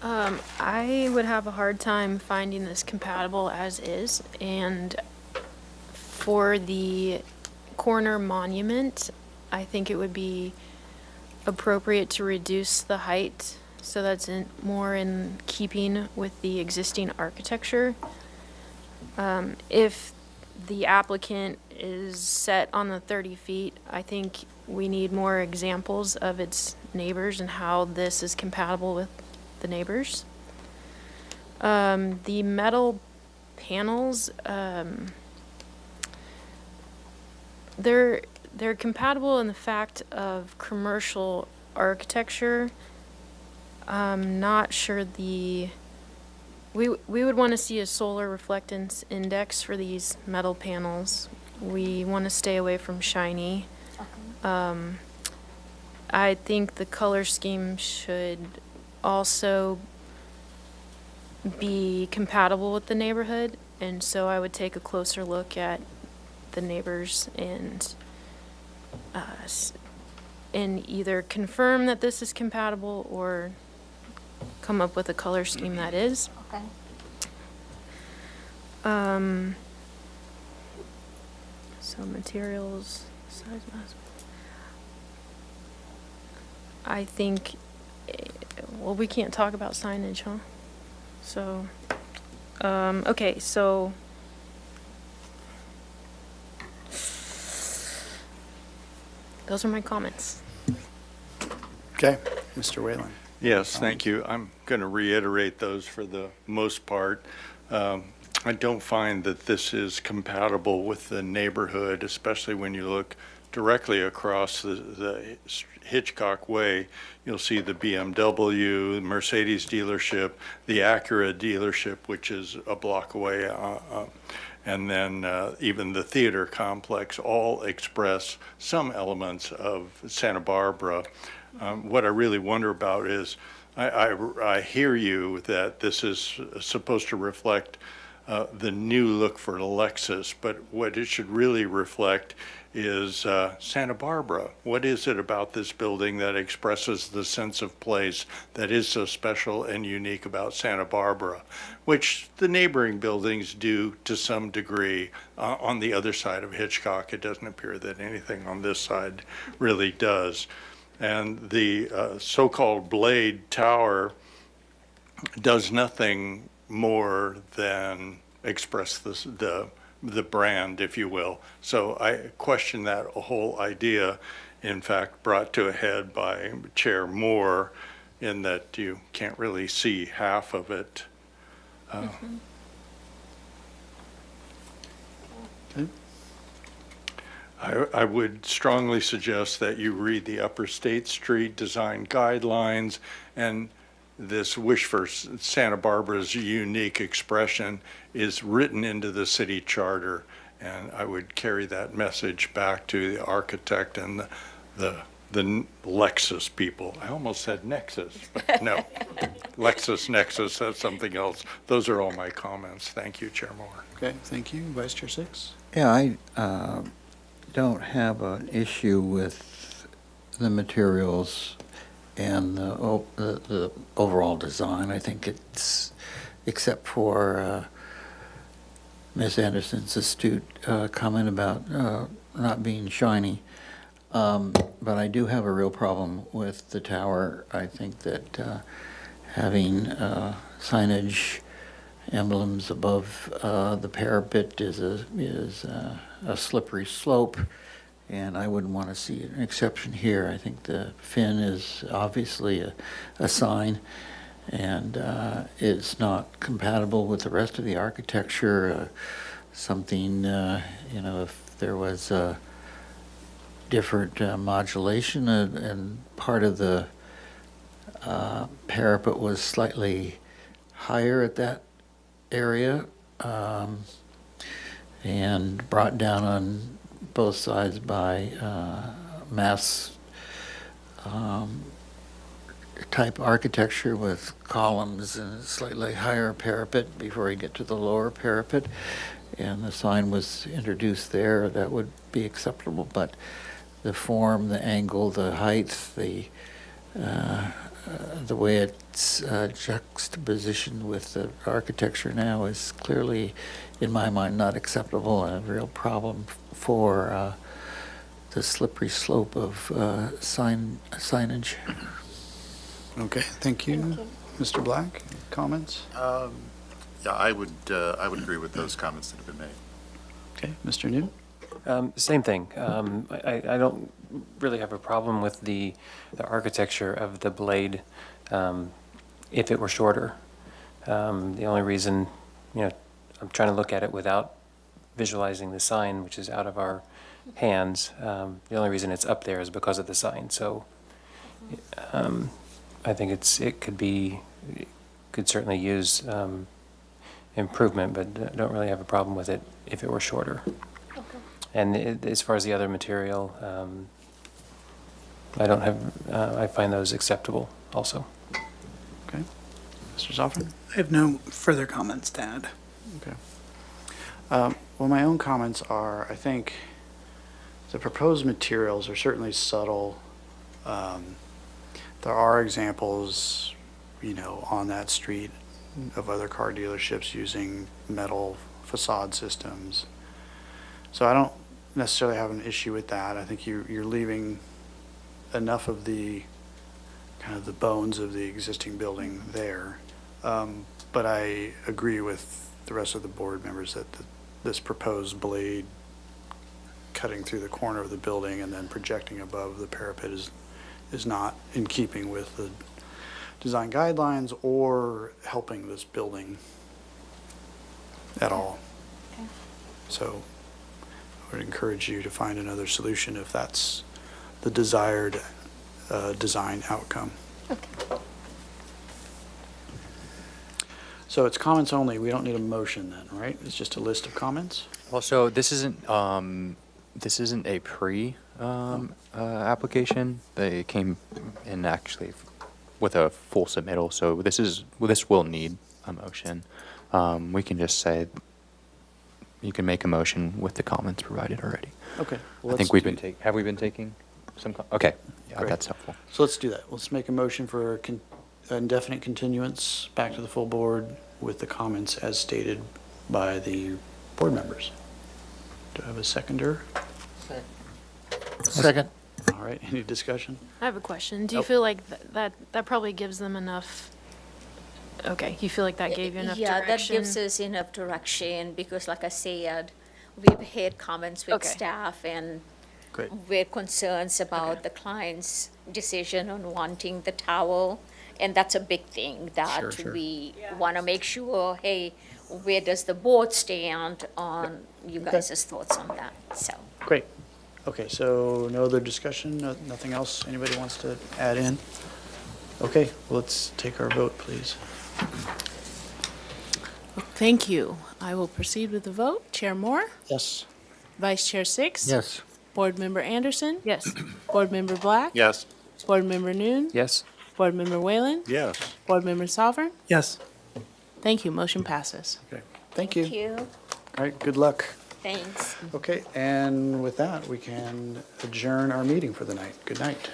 I would have a hard time finding this compatible as is, and for the corner monument, I think it would be appropriate to reduce the height so that's more in keeping with the existing architecture. If the applicant is set on the 30 feet, I think we need more examples of its neighbors and how this is compatible with the neighbors. The metal panels, they're compatible in the fact of commercial architecture. I'm not sure we would want to see a solar reflectance index for these metal panels. We want to stay away from shiny. I think the color scheme should also be compatible with the neighborhood, and so I would take a closer look at the neighbors and either confirm that this is compatible or come up with a color scheme that is. Okay. So materials, size, mass. I think, well, we can't talk about signage, huh? So, okay, so those are my comments. Okay, Mr. Whalen. Yes, thank you. I'm going to reiterate those for the most part. I don't find that this is compatible with the neighborhood, especially when you look directly across the Hitchcock Way. You'll see the BMW, Mercedes dealership, the Acura dealership, which is a block away, and then even the theater complex all express some elements of Santa Barbara. What I really wonder about is, I hear you that this is supposed to reflect the new look for Lexus, but what it should really reflect is Santa Barbara. What is it about this building that expresses the sense of place that is so special and unique about Santa Barbara, which the neighboring buildings do to some degree. On the other side of Hitchcock, it doesn't appear that anything on this side really does. And the so-called Blade Tower does nothing more than express the brand, if you will. So I question that whole idea, in fact, brought to a head by Chair Moore, in that you can't really see half of it. Okay. I would strongly suggest that you read the Upper State Street Design Guidelines, and this wish for Santa Barbara's unique expression is written into the city charter, and I would carry that message back to the architect and the Lexus people. I almost said Nexus, but no. LexisNexis, that's something else. Those are all my comments. Thank you, Chair Moore. Okay, thank you. Vice Chair Six? Yeah, I don't have an issue with the materials and the overall design. I think it's, except for Ms. Anderson's astute comment about not being shiny. But I do have a real problem with the tower. I think that having signage emblems above the parapet is a slippery slope, and I wouldn't want to see an exception here. I think the fin is obviously a sign, and it's not compatible with the rest of the architecture. Something, if there was different modulation, and part of the parapet was slightly higher at that area, and brought down on both sides by mass type architecture with columns and a slightly higher parapet before you get to the lower parapet. And the sign was introduced there, that would be acceptable, but the form, the angle, the height, the way it's juxtapositioned with the architecture now is clearly, in my mind, not acceptable, and a real problem for the slippery slope of signage. Okay, thank you. Mr. Black, comments? Yeah, I would agree with those comments that have been made. Okay, Mr. Newton? Same thing. I don't really have a problem with the architecture of the blade if it were shorter. The only reason, I'm trying to look at it without visualizing the sign, which is out of our hands. The only reason it's up there is because of the sign. So I think it could certainly use improvement, but I don't really have a problem with it if it were shorter. And as far as the other material, I find those acceptable also. Okay. Mr. Zoffern? I have no further comments to add. Okay. Well, my own comments are, I think the proposed materials are certainly subtle. There are examples, on that street of other car dealerships using metal facade systems. So I don't necessarily have an issue with that. I think you're leaving enough of the kind of the bones of the existing building there. But I agree with the rest of the board members that this proposed blade cutting through the corner of the building and then projecting above the parapet is not in keeping with the design guidelines or helping this building at all. Okay. So I would encourage you to find another solution if that's the desired design outcome. Okay. So it's comments only. We don't need a motion then, right? It's just a list of comments? Well, so this isn't a application. They came in actually with a full submittal, so this will need a motion. We can just say, you can make a motion with the comments provided already. Okay. I think have we been taking some, okay, yeah, Great. that's helpful. So let's do that. Let's make a motion for indefinite continuance back to the full board with the comments as stated by the board members. Do I have a seconder? Second. All right, any discussion? I have a question. Do you Nope. feel like that probably gives them enough? Okay, you feel like that gave you enough Yeah, direction? that gives us enough direction, because like I said, we've had comments with Okay. staff, and Great. we're concerns about Okay. the client's decision on wanting the towel, and that's a big thing that Sure. we want to make sure, hey, where does the board stand on you guys' thoughts on that, so. Great. Okay, so no other discussion, nothing else anybody wants to add in? Okay, well, let's take our vote, please. Thank you. I will proceed with the vote. Chair Moore? Yes. Vice Chair Six? Yes. Board Member Anderson? Yes. Board Member Black? Yes. Board Member Noon? Yes? Board Member Whalen? Yes. Board Member Sovereign? Yes. Thank you. Motion passes. Okay, thank you. Thank you, All right, good luck. thanks. Okay, and with that, we can adjourn our meeting for the night. Good night.